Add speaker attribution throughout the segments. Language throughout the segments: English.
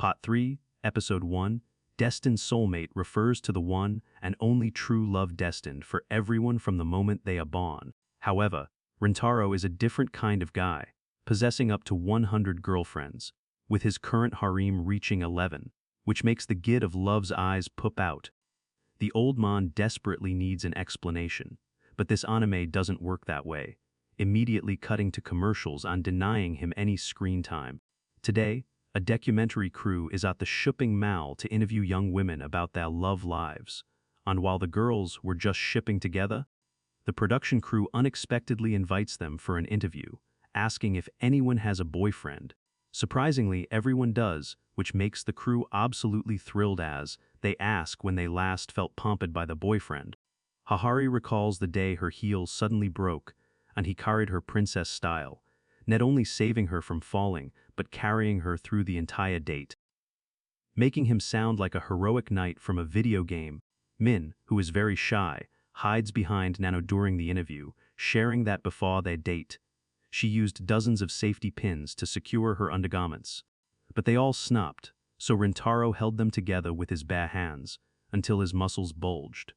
Speaker 1: Part 3, Episode 1, Destined Soulmate refers to the one and only true love destined for everyone from the moment they are born. However, Rintaro is a different kind of guy, possessing up to 100 girlfriends, with his current harem reaching 11, which makes the gid of love's eyes poop out. The old man desperately needs an explanation, but this anime doesn't work that way, immediately cutting to commercials and denying him any screen time. Today, a documentary crew is at the shopping mall to interview young women about their love lives, and while the girls were just shipping together, the production crew unexpectedly invites them for an interview, asking if anyone has a boyfriend. Surprisingly, everyone does, which makes the crew absolutely thrilled as they ask when they last felt pampered by the boyfriend. Hahari recalls the day her heels suddenly broke, and he carried her princess style, not only saving her from falling, but carrying her through the entire date. Making him sound like a heroic knight from a video game, Min, who is very shy, hides behind Nano during the interview, sharing that before their date, she used dozens of safety pins to secure her undergarments. But they all snapped, so Rintaro held them together with his bare hands, until his muscles bulged.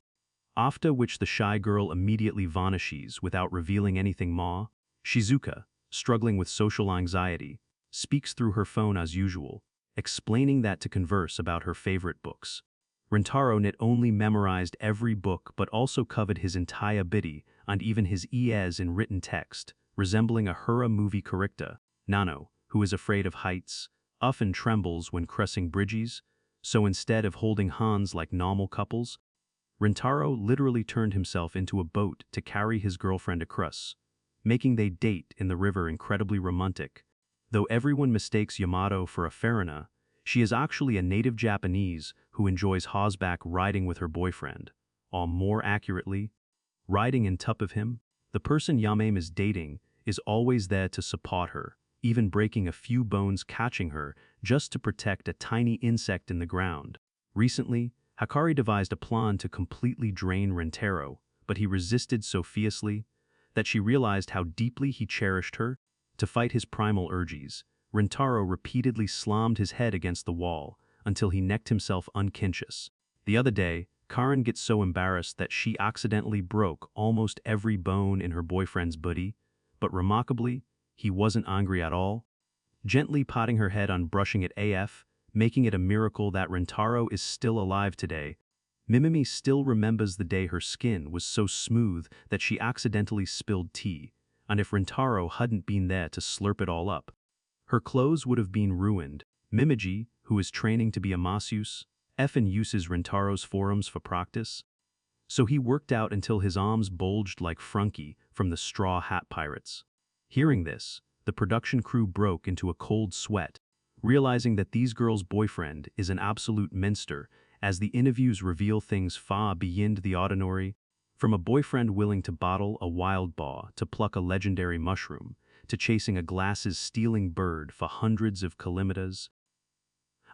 Speaker 1: After which the shy girl immediately vanishes without revealing anything more. Shizuka, struggling with social anxiety, speaks through her phone as usual, explaining that to converse about her favorite books. Rintaro not only memorized every book but also covered his entire body and even his ears in written text, resembling a horror movie character. Nano, who is afraid of heights, often trembles when crossing bridges, so instead of holding hands like normal couples, Rintaro literally turned himself into a boat to carry his girlfriend across, making they date in the river incredibly romantic. Though everyone mistakes Yamato for a foreigner, she is actually a native Japanese who enjoys horseback riding with her boyfriend, or more accurately, riding in top of him. The person Yamame is dating is always there to support her, even breaking a few bones catching her just to protect a tiny insect in the ground. Recently, Hikari devised a plan to completely drain Rintaro, but he resisted so fiercely that she realized how deeply he cherished her. To fight his primal urges, Rintaro repeatedly slammed his head against the wall until he necked himself unconscious. The other day, Karen gets so embarrassed that she accidentally broke almost every bone in her boyfriend's body, but remarkably, he wasn't angry at all, gently patting her head and brushing it AF, making it a miracle that Rintaro is still alive today. Mimimi still remembers the day her skin was so smooth that she accidentally spilled tea, and if Rintaro hadn't been there to slurp it all up, her clothes would have been ruined. Mimiji, who is training to be a masseuse, effin uses Rintaro's forums for practice, so he worked out until his arms bulged like Frunky from the Straw Hat Pirates. Hearing this, the production crew broke into a cold sweat, realizing that these girls' boyfriend is an absolute minster, as the interviews reveal things far beyond the ordinary, from a boyfriend willing to bottle a wild boar to pluck a legendary mushroom, to chasing a glasses-stealing bird for hundreds of kilometers,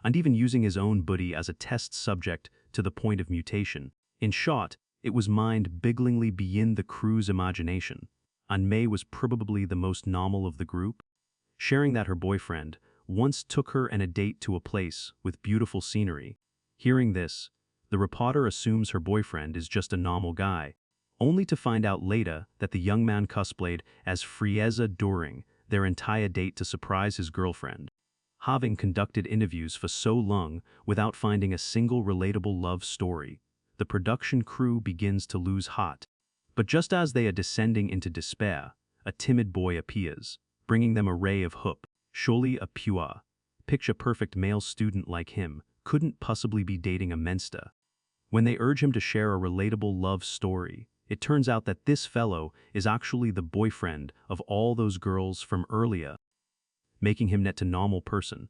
Speaker 1: and even using his own booty as a test subject to the point of mutation. In short, it was mind-bigglingly beyond the crew's imagination, and May was probably the most normal of the group, sharing that her boyfriend once took her on a date to a place with beautiful scenery. Hearing this, the reporter assumes her boyfriend is just a normal guy, only to find out later that the young man cosplayed as Frieza during their entire date to surprise his girlfriend. Having conducted interviews for so long without finding a single relatable love story, the production crew begins to lose heart. But just as they are descending into despair, a timid boy appears, bringing them a ray of hope. Surely a pure, picture-perfect male student like him couldn't possibly be dating a menster. When they urge him to share a relatable love story, it turns out that this fellow is actually the boyfriend of all those girls from earlier, making him not a normal person,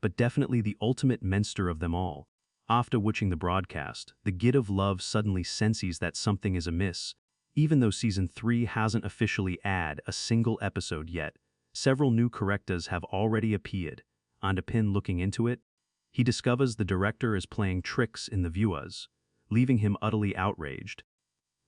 Speaker 1: but definitely the ultimate menster of them all. After watching the broadcast, the gid of love suddenly senses that something is amiss. Even though Season 3 hasn't officially aired a single episode yet, several new characters have already appeared, and upon looking into it, he discovers the director is playing tricks in the viewers, leaving him utterly outraged.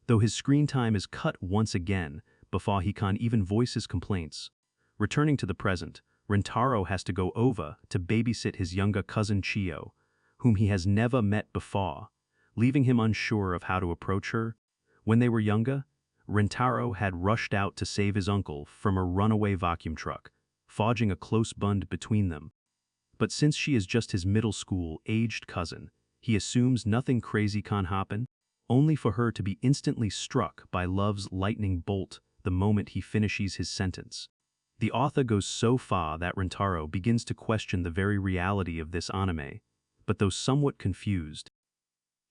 Speaker 1: Though his screen time is cut once again before he can even voice his complaints. Returning to the present, Rintaro has to go over to babysit his younger cousin Chiyo, whom he has never met before, leaving him unsure of how to approach her. When they were younger, Rintaro had rushed out to save his uncle from a runaway vacuum truck, forging a close bond between them. But since she is just his middle school-aged cousin, he assumes nothing crazy can happen, only for her to be instantly struck by love's lightning bolt the moment he finishes his sentence. The author goes so far that Rintaro begins to question the very reality of this anime, but though somewhat confused,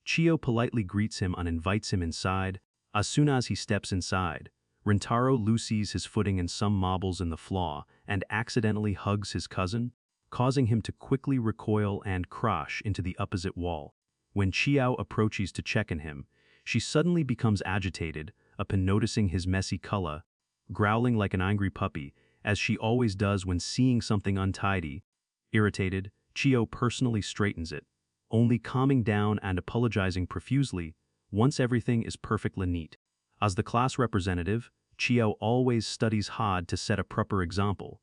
Speaker 1: Chiyo politely greets him and invites him inside. As soon as he steps inside, Rintaro loses his footing in some marbles in the floor and accidentally hugs his cousin, causing him to quickly recoil and crash into the opposite wall. When Chiyo approaches to check on him, she suddenly becomes agitated upon noticing his messy color, growling like an angry puppy, as she always does when seeing something untidy. Irritated, Chiyo personally straightens it, only calming down and apologizing profusely once everything is perfectly neat. As the class representative, Chiyo always studies hard to set a proper example.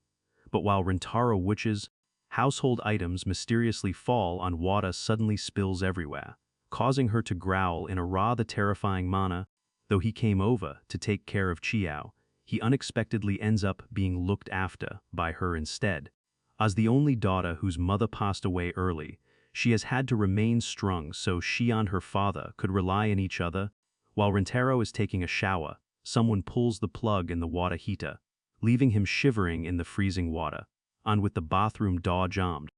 Speaker 1: But while Rintaro watches, household items mysteriously fall and water suddenly spills everywhere, causing her to growl in a rather terrifying manner. Though he came over to take care of Chiyo, he unexpectedly ends up being looked after by her instead. As the only daughter whose mother passed away early, she has had to remain strong so she and her father could rely on each other. While Rintaro is taking a shower, someone pulls the plug in the water heater, leaving him shivering in the freezing water, and with the bathroom door jammed.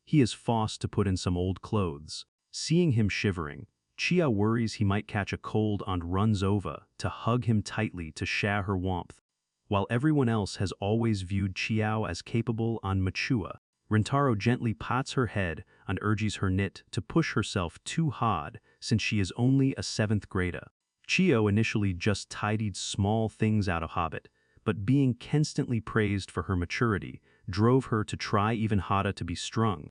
Speaker 1: He is forced to put in some old clothes. Seeing him shivering, Chiyo worries he might catch a cold and runs over to hug him tightly to share her warmth. While everyone else has always viewed Chiyo as capable and mature, Rintaro gently pats her head and urges her to push herself too hard since she is only a 7th grader. Chiyo initially just tidied small things out of habit, but being constantly praised for her maturity drove her to try even harder to be strong,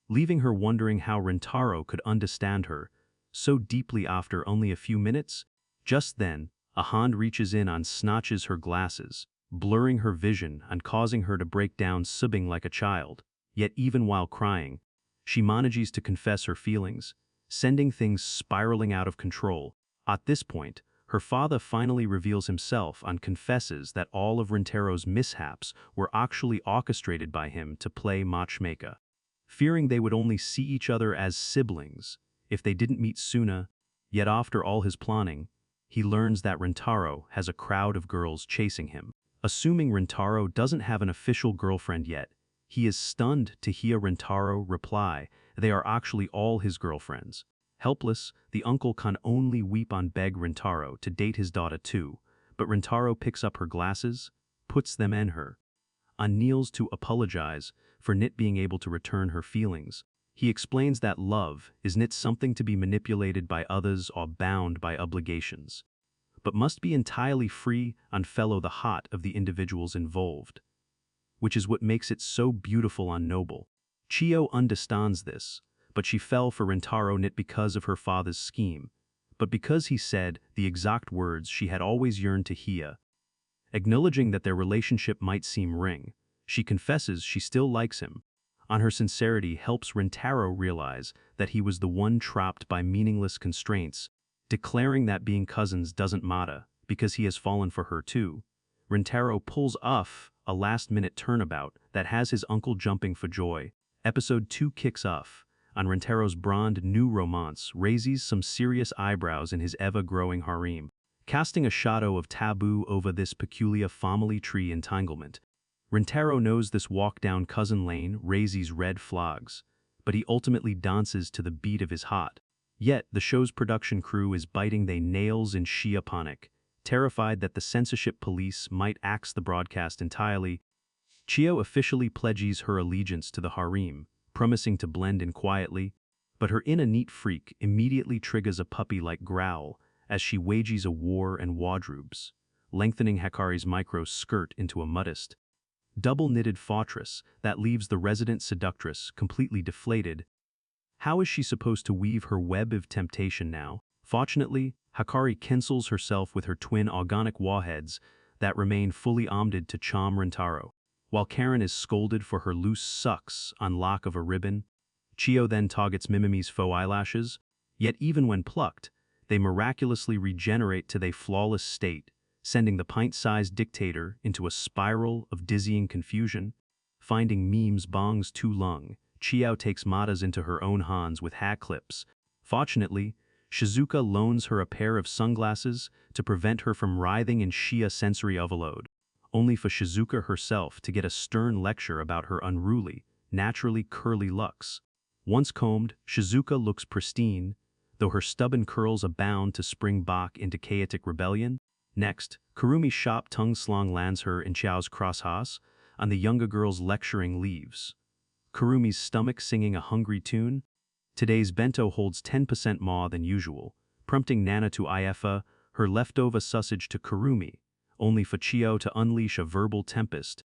Speaker 1: leaving her wondering how Rintaro could understand her so deeply after only a few minutes. Just then, a hand reaches in and snatches her glasses, blurring her vision and causing her to break down sobbing like a child. Yet even while crying, she manages to confess her feelings, sending things spiraling out of control. At this point, her father finally reveals himself and confesses that all of Rintaro's mishaps were actually orchestrated by him to play matchmaker. Fearing they would only see each other as siblings if they didn't meet sooner, yet after all his planning, he learns that Rintaro has a crowd of girls chasing him. Assuming Rintaro doesn't have an official girlfriend yet, he is stunned to hear Rintaro reply they are actually all his girlfriends. Helpless, the uncle can only weep and beg Rintaro to date his daughter too, but Rintaro picks up her glasses, puts them in her, and kneels to apologize for not being able to return her feelings. He explains that love is not something to be manipulated by others or bound by obligations, but must be entirely free and follow the heart of the individuals involved, which is what makes it so beautiful and noble. Chiyo understands this, but she fell for Rintaro not because of her father's scheme, but because he said the exact words she had always yearned to hear. Acknowledging that their relationship might seem ring, she confesses she still likes him, and her sincerity helps Rintaro realize that he was the one trapped by meaningless constraints, declaring that being cousins doesn't matter because he has fallen for her too. Rintaro pulls off a last-minute turnabout that has his uncle jumping for joy. Episode 2 kicks off, and Rintaro's brand new romance raises some serious eyebrows in his ever-growing harem, casting a shadow of taboo over this peculiar family tree entanglement. Rintaro knows this walk down cousin lane raises red flags, but he ultimately dances to the beat of his heart. Yet, the show's production crew is biting their nails in sheer panic, terrified that the censorship police might axe the broadcast entirely. Chiyo officially pledges her allegiance to the harem, promising to blend in quietly, but her inner neat freak immediately triggers a puppy-like growl as she wages a war in wardrobes, lengthening Hikari's micro skirt into a modest, double-knitted fortress that leaves the resident seductress completely deflated. How is she supposed to weave her web of temptation now? Fortunately, Hikari cancels herself with her twin organic warheads that remain fully armed to charm Rintaro. While Karen is scolded for her loose sucks on lock of a ribbon, Chio then targets Mimimi's faux eyelashes, yet even when plucked, they miraculously regenerate to their flawless state, sending the pint-sized dictator into a spiral of dizzying confusion. Finding Mime's bongs too long, Chio takes Mata's into her own hands with hat clips. Fortunately, Shizuka loans her a pair of sunglasses to prevent her from writhing in Shia sensory overload, only for Shizuka herself to get a stern lecture about her unruly, naturally curly locks. Once combed, Shizuka looks pristine, though her stubborn curls are bound to spring back into chaotic rebellion. Next, Kurumi's sharp tongue slang lands her in Chio's crosshairs, and the younger girl's lecturing leaves. Kurumi's stomach singing a hungry tune. Today's bento holds 10% more than usual, prompting Nana to IFA her leftover sausage to Kurumi, only for Chio to unleash a verbal tempest,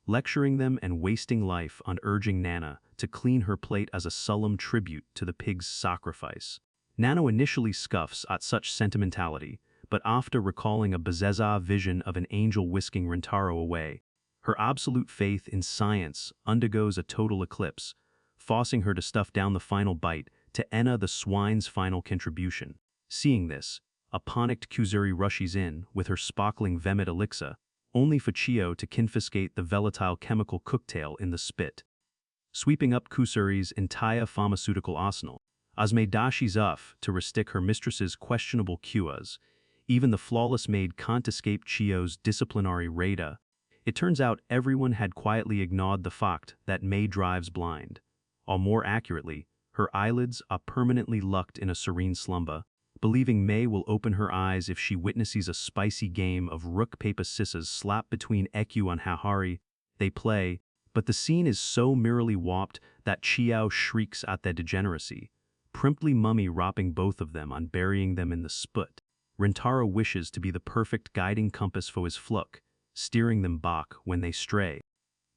Speaker 1: lecturing them and wasting life on urging Nana to clean her plate as a solemn tribute to the pig's sacrifice. Nana initially scoffs at such sentimentality, but after recalling a bizarre vision of an angel whisking Rintaro away, her absolute faith in science undergoes a total eclipse, forcing her to stuff down the final bite to enter the swine's final contribution. Seeing this, a panicked Kuzuri rushes in with her sparkling vomit elixir, only for Chio to confiscate the volatile chemical cocktail in the spit, sweeping up Kuzuri's entire pharmaceutical arsenal. Asme dashes off to restick her mistress's questionable cures. Even the flawless maid can't escape Chio's disciplinary radar. It turns out everyone had quietly ignored the fact that May drives blind. Or more accurately, her eyelids are permanently locked in a serene slumber, believing May will open her eyes if she witnesses a spicy game of rook paper scissors slap between Eku and Hahari. They play, but the scene is so mirrorly warped that Chio shrieks at their degeneracy, promptly mummy wrapping both of them on burying them in the spit. Rintaro wishes to be the perfect guiding compass for his flock, steering them back when they stray.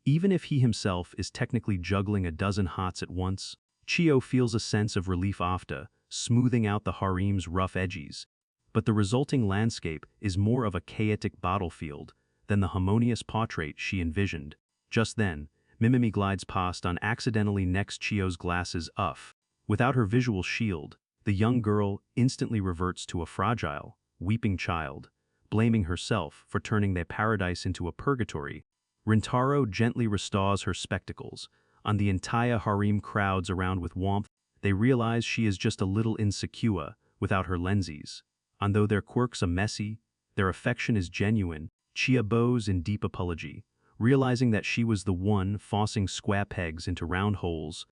Speaker 1: Even if he himself is technically juggling a dozen hearts at once, Chio feels a sense of relief after, smoothing out the harem's rough edges. But the resulting landscape is more of a chaotic battlefield than the harmonious portrait she envisioned. Just then, Mimimi glides past and accidentally necks Chio's glasses off. Without her visual shield, the young girl instantly reverts to a fragile, weeping child, blaming herself for turning their paradise into a purgatory. Rintaro gently restores her spectacles, and the entire harem crowds around with warmth. They realize she is just a little insecure without her lenses. And though their quirks are messy, their affection is genuine. Chia bows in deep apology, realizing that she was the one forcing square pegs into round holes.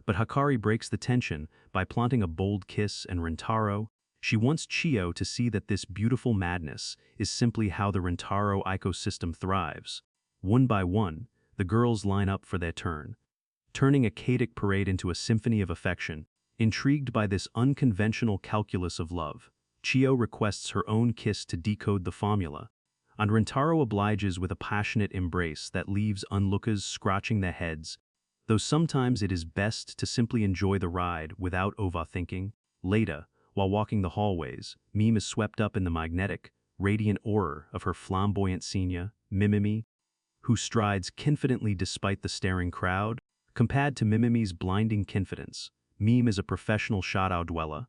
Speaker 1: But Hikari breaks the tension by planting a bold kiss, and Rintaro, she wants Chio to see that this beautiful madness is simply how the Rintaro ecosystem thrives. One by one, the girls line up for their turn, turning a chaotic parade into a symphony of affection. Intrigued by this unconventional calculus of love, Chio requests her own kiss to decode the formula, and Rintaro obliges with a passionate embrace that leaves onlookers scratching their heads, though sometimes it is best to simply enjoy the ride without overthinking. Later, while walking the hallways, Mime is swept up in the magnetic, radiant aura of her flamboyant senior, Mimimi, who strides confidently despite the staring crowd. Compared to Mimimi's blinding confidence, Mime is a professional shadow dweller,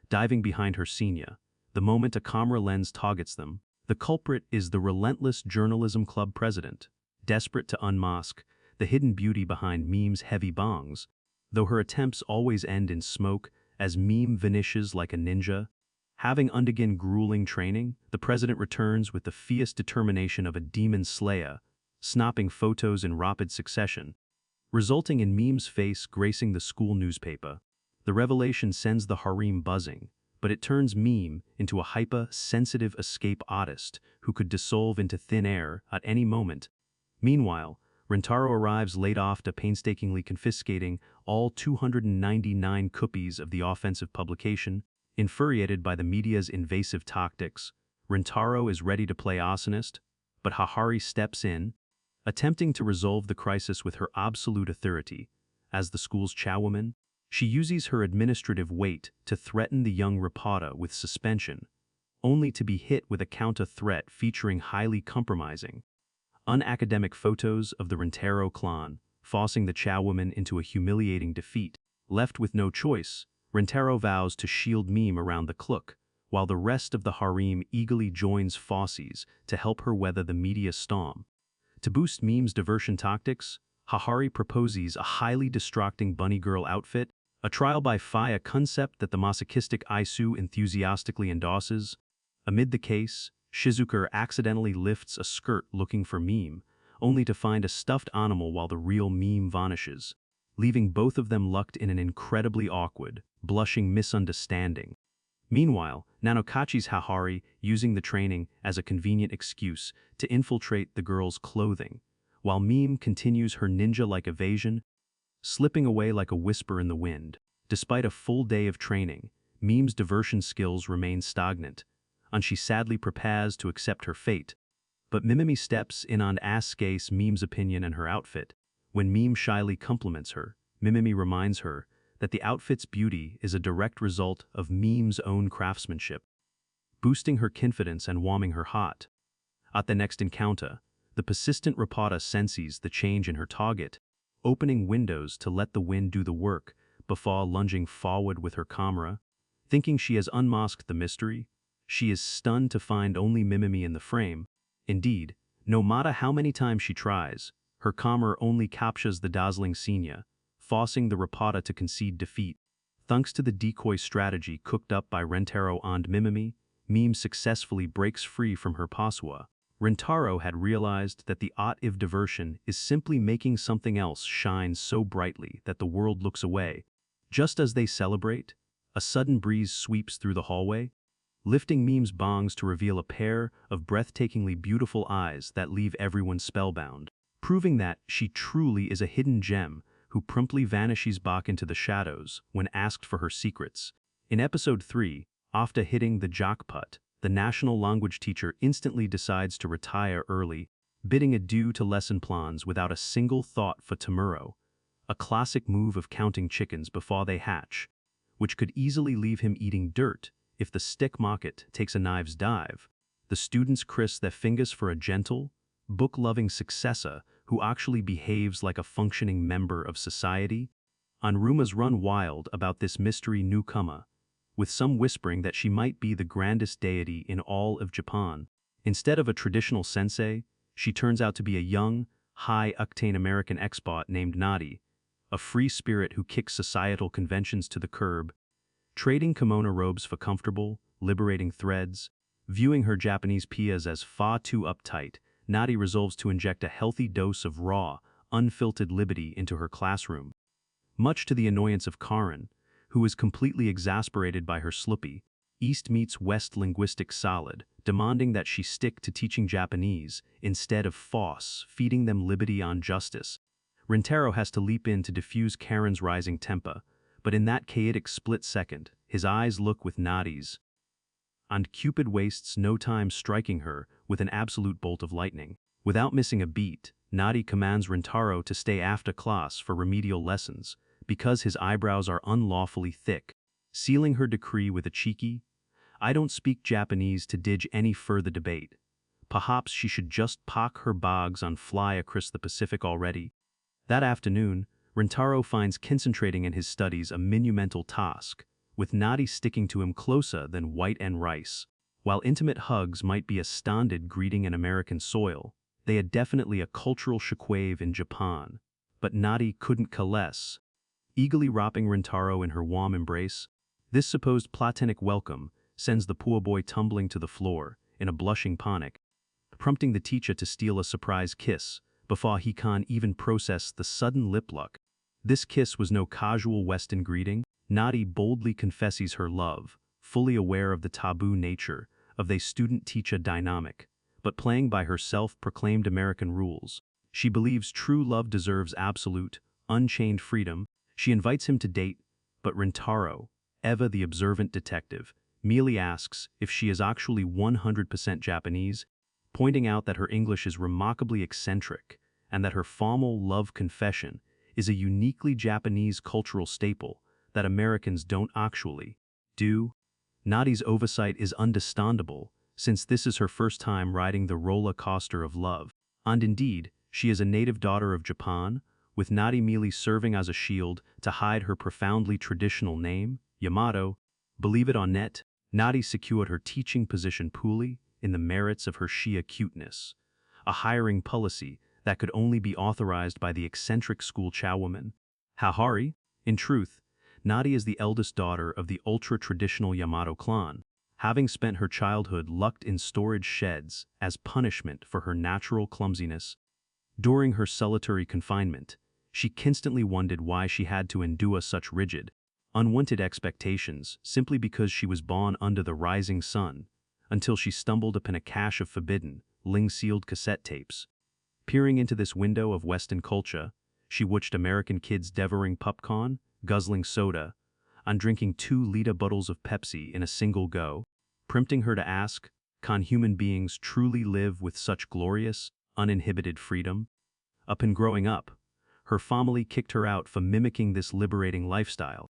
Speaker 1: diving behind her senior. The moment a camera lens targets them, the culprit is the relentless journalism club president, desperate to unmask the hidden beauty behind Mime's heavy bongs, though her attempts always end in smoke as Mime vanishes like a ninja. Having undergone grueling training, the president returns with the fierce determination of a demon slayer, snapping photos in rapid succession, resulting in Mime's face gracing the school newspaper. The revelation sends the harem buzzing, but it turns Mime into a hyper-sensitive escape artist who could dissolve into thin air at any moment. Meanwhile, Rintaro arrives late after painstakingly confiscating all 299 copies of the offensive publication. Infuriated by the media's invasive tactics, Rintaro is ready to play arsonist, but Hahari steps in, attempting to resolve the crisis with her absolute authority. As the school's chairwoman, she uses her administrative weight to threaten the young reporter with suspension, only to be hit with a counter-threat featuring highly compromising, unacademic photos of the Rintaro clan, forcing the Chow woman into a humiliating defeat. Left with no choice, Rintaro vows to shield Meme around the cloak, while the rest of the harem eagerly joins forces to help her weather the media storm. To boost Meme's diversion tactics, Hahari proposes a highly distracting bunny girl outfit, a trial by fire concept that the masochistic Isu enthusiastically endorses. Amid the case, Shizuka accidentally lifts a skirt looking for Meme, only to find a stuffed animal while the real Meme vanishes, leaving both of them locked in an incredibly awkward, blushing misunderstanding. Meanwhile, Nanokachi's Hahari using the training as a convenient excuse to infiltrate the girl's clothing, while Meme continues her ninja-like evasion, slipping away like a whisper in the wind. Despite a full day of training, Meme's diversion skills remain stagnant, and she sadly prepares to accept her fate. But Mimimi steps in and asks Meme's opinion and her outfit. When Meme shyly compliments her, Mimimi reminds her that the outfit's beauty is a direct result of Meme's own craftsmanship, boosting her confidence and warming her heart. At the next encounter, the persistent reporter senses the change in her target, opening windows to let the wind do the work before lunging forward with her camera. Thinking she has unmasked the mystery, she is stunned to find only Mimimi in the frame. Indeed, no matter how many times she tries, her camera only captures the dazzling senior, forcing the reporter to concede defeat. Thanks to the decoy strategy cooked up by Rintaro and Mimimi, Meme successfully breaks free from her paswa. Rintaro had realized that the art of diversion is simply making something else shine so brightly that the world looks away. Just as they celebrate, a sudden breeze sweeps through the hallway, lifting Meme's bongs to reveal a pair of breathtakingly beautiful eyes that leave everyone spellbound, proving that she truly is a hidden gem who promptly vanishes back into the shadows when asked for her secrets. In episode 3, after hitting the jackpot, the national language teacher instantly decides to retire early, bidding adieu to lesson plans without a single thought for tomorrow, a classic move of counting chickens before they hatch, which could easily leave him eating dirt if the stick market takes a knives dive. The students kiss their fingers for a gentle, book-loving successor who actually behaves like a functioning member of society, and rumors run wild about this mystery newcomer, with some whispering that she might be the grandest deity in all of Japan. Instead of a traditional sensei, she turns out to be a young, high-octane American expert named Nadi, a free spirit who kicks societal conventions to the curb, trading kimono robes for comfortable, liberating threads. Viewing her Japanese peers as far too uptight, Nadi resolves to inject a healthy dose of raw, unfiltered liberty into her classroom. Much to the annoyance of Karen, who is completely exasperated by her sloppy, East meets West linguistic salad, demanding that she stick to teaching Japanese instead of force feeding them liberty and justice. Rintaro has to leap in to diffuse Karen's rising temper, but in that chaotic split second, his eyes look with Nadi's, and Cupid wastes no time striking her with an absolute bolt of lightning. Without missing a beat, Nadi commands Rintaro to stay after class for remedial lessons, because his eyebrows are unlawfully thick, sealing her decree with a cheeky, "I don't speak Japanese to dig any further debate. Perhaps she should just pack her bags and fly across the Pacific already." That afternoon, Rintaro finds concentrating in his studies a monumental task, with Nadi sticking to him closer than white and rice. While intimate hugs might be a standard greeting in American soil, they are definitely a cultural shockwave in Japan. But Nadi couldn't care less, eagerly wrapping Rintaro in her warm embrace. This supposed platonic welcome sends the poor boy tumbling to the floor in a blushing panic, prompting the teacher to steal a surprise kiss before he can even process the sudden lip lock. This kiss was no casual Western greeting. Nadi boldly confesses her love, fully aware of the taboo nature of the student-teacher dynamic, but playing by her self-proclaimed American rules. She believes true love deserves absolute, unchained freedom. She invites him to date, but Rintaro, ever the observant detective, merely asks if she is actually 100% Japanese, pointing out that her English is remarkably eccentric and that her formal love confession is a uniquely Japanese cultural staple that Americans don't actually do. Nadi's oversight is understandable, since this is her first time riding the roller coaster of love. And indeed, she is a native daughter of Japan, with Nadi merely serving as a shield to hide her profoundly traditional name, Yamato. Believe it or not, Nadi secured her teaching position purely in the merits of her sheer cuteness, a hiring policy that could only be authorized by the eccentric school chowwoman. Hahari, in truth, Nadi is the eldest daughter of the ultra-traditional Yamato clan, having spent her childhood locked in storage sheds as punishment for her natural clumsiness. During her solitary confinement, she constantly wondered why she had to endure such rigid, unwanted expectations simply because she was born under the rising sun, until she stumbled upon a cache of forbidden, ling-sealed cassette tapes. Peering into this window of Western culture, she watched American kids devouring popcorn, guzzling soda, and drinking 2-liter bottles of Pepsi in a single go, prompting her to ask, can human beings truly live with such glorious, uninhibited freedom? Upon growing up, her family kicked her out for mimicking this liberating lifestyle,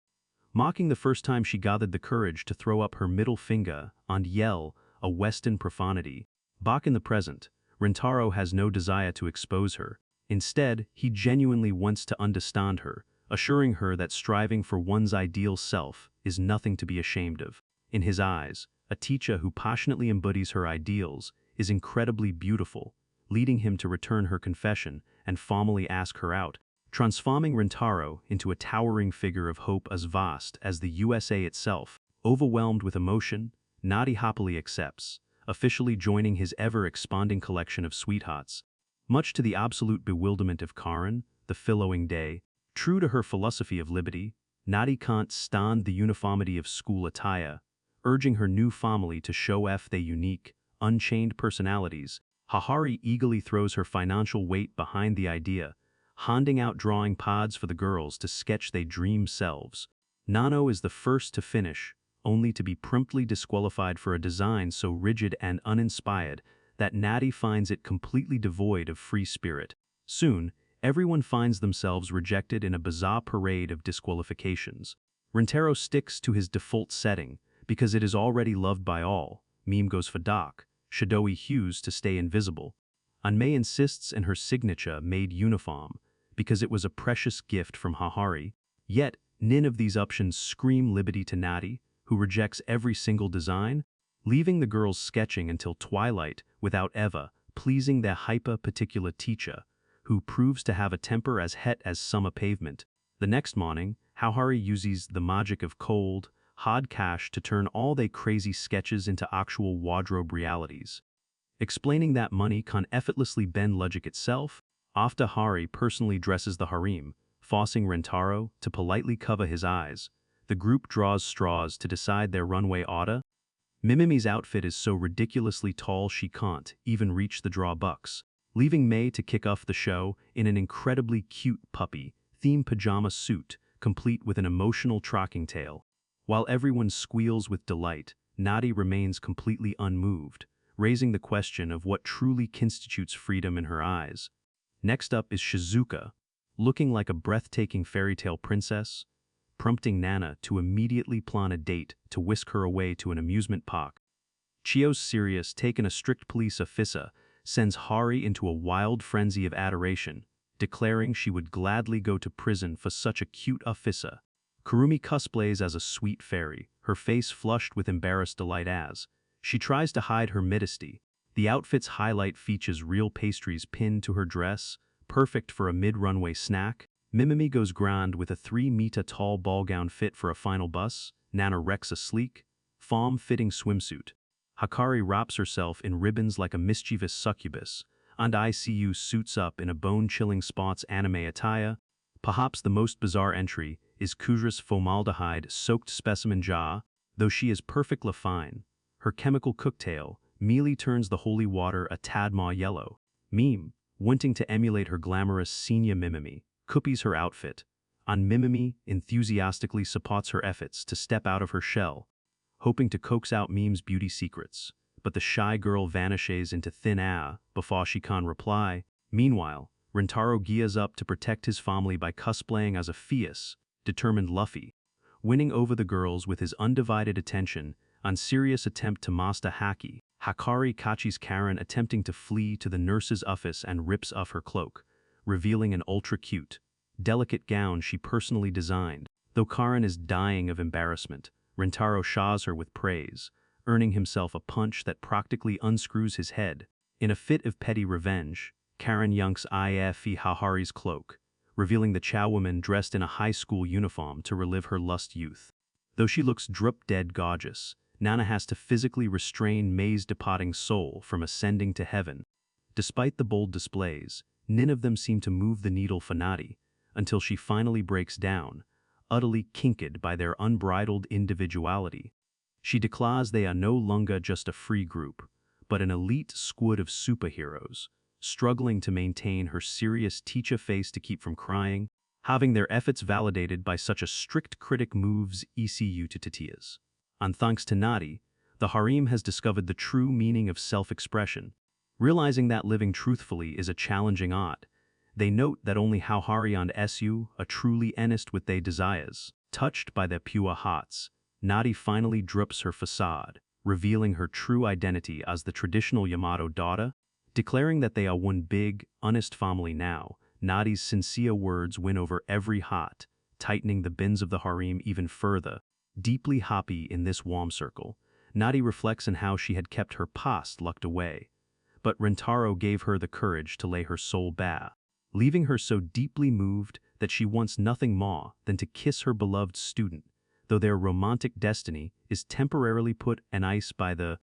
Speaker 1: marking the first time she gathered the courage to throw up her middle finger and yell a Western profanity. Back in the present, Rintaro has no desire to expose her. Instead, he genuinely wants to understand her, assuring her that striving for one's ideal self is nothing to be ashamed of. In his eyes, a teacher who passionately embodies her ideals is incredibly beautiful, leading him to return her confession and formally ask her out, transforming Rintaro into a towering figure of hope as vast as the USA itself. Overwhelmed with emotion, Nadi happily accepts, officially joining his ever-expanding collection of sweethearts. Much to the absolute bewilderment of Karen, the following day, true to her philosophy of liberty, Nadi can't stand the uniformity of school attire, urging her new family to show off their unique, unchained personalities. Hahari eagerly throws her financial weight behind the idea, handing out drawing pads for the girls to sketch their dream selves. Nano is the first to finish, only to be promptly disqualified for a design so rigid and uninspired that Nadi finds it completely devoid of free spirit. Soon, everyone finds themselves rejected in a bizarre parade of disqualifications. Rintaro sticks to his default setting because it is already loved by all. Meme goes for dark, shadowy hues to stay invisible. Anmei insists in her signature made uniform because it was a precious gift from Hahari. Yet, none of these options scream liberty to Nadi, who rejects every single design, leaving the girls sketching until twilight without ever pleasing their hyper-particular teacher, who proves to have a temper as het as summer pavement. The next morning, Hahari uses the magic of cold, hard cash to turn all their crazy sketches into actual wardrobe realities. Explaining that money can effortlessly bend logic itself, after Hari personally dresses the harem, forcing Rintaro to politely cover his eyes, the group draws straws to decide their runway order. Mimimi's outfit is so ridiculously tall she can't even reach the draw bucks, leaving Mei to kick off the show in an incredibly cute puppy-themed pajama suit, complete with an emotional tracking tail. While everyone squeals with delight, Nadi remains completely unmoved, raising the question of what truly constitutes freedom in her eyes. Next up is Shizuka, looking like a breathtaking fairy tale princess, prompting Nana to immediately plan a date to whisk her away to an amusement park. Chio's serious take in a strict police officer sends Hari into a wild frenzy of adoration, declaring she would gladly go to prison for such a cute officer. Kurumi cosplays as a sweet fairy, her face flushed with embarrassed delight as she tries to hide her modesty. The outfit's highlight features real pastries pinned to her dress, perfect for a mid-runway snack. Mimimi goes grand with a 3-meter-tall ball gown fit for a final bus. Nana wrecks a sleek, form-fitting swimsuit. Hakari wraps herself in ribbons like a mischievous succubus, and ICU suits up in a bone-chilling spots anime attire. Perhaps the most bizarre entry is Kudra's formaldehyde-soaked specimen jar. Though she is perfectly fine, her chemical cocktail merely turns the holy water a tad more yellow. Meme, wanting to emulate her glamorous senior Mimimi, copies her outfit, and Mimimi enthusiastically supports her efforts to step out of her shell, hoping to coax out Meme's beauty secrets, but the shy girl vanishes into thin air before she can reply. Meanwhile, Rintaro gears up to protect his family by cosplaying as a fierce, determined Luffy, winning over the girls with his undivided attention and serious attempt to master Haki. Hakari catches Karen attempting to flee to the nurse's office and rips off her cloak, revealing an ultra-cute, delicate gown she personally designed. Though Karen is dying of embarrassment, Rintaro shaws her with praise, earning himself a punch that practically unscrews his head. In a fit of petty revenge, Karen yanks Hahari's cloak, revealing the chow woman dressed in a high school uniform to relive her lust youth. Though she looks drop-dead gorgeous, Nana has to physically restrain Mei's departing soul from ascending to heaven. Despite the bold displays, none of them seem to move the needle for Nadi, until she finally breaks down, utterly kinked by their unbridled individuality. She declares they are no longer just a free group, but an elite squad of superheroes, struggling to maintain her serious teacher face to keep from crying, having their efforts validated by such a strict critic moves ECU to tears. And thanks to Nadi, the harem has discovered the true meaning of self-expression. Realizing that living truthfully is a challenging art, they note that only Hauhari and Su are truly honest with their desires. Touched by their pure hearts, Nadi finally drips her facade, revealing her true identity as the traditional Yamato daughter. Declaring that they are one big, honest family now, Nadi's sincere words win over every heart, tightening the binds of the harem even further. Deeply happy in this warm circle, Nadi reflects on how she had kept her past locked away. But Rintaro gave her the courage to lay her soul bare, leaving her so deeply moved that she wants nothing more than to kiss her beloved student, though their romantic destiny is temporarily put on ice by the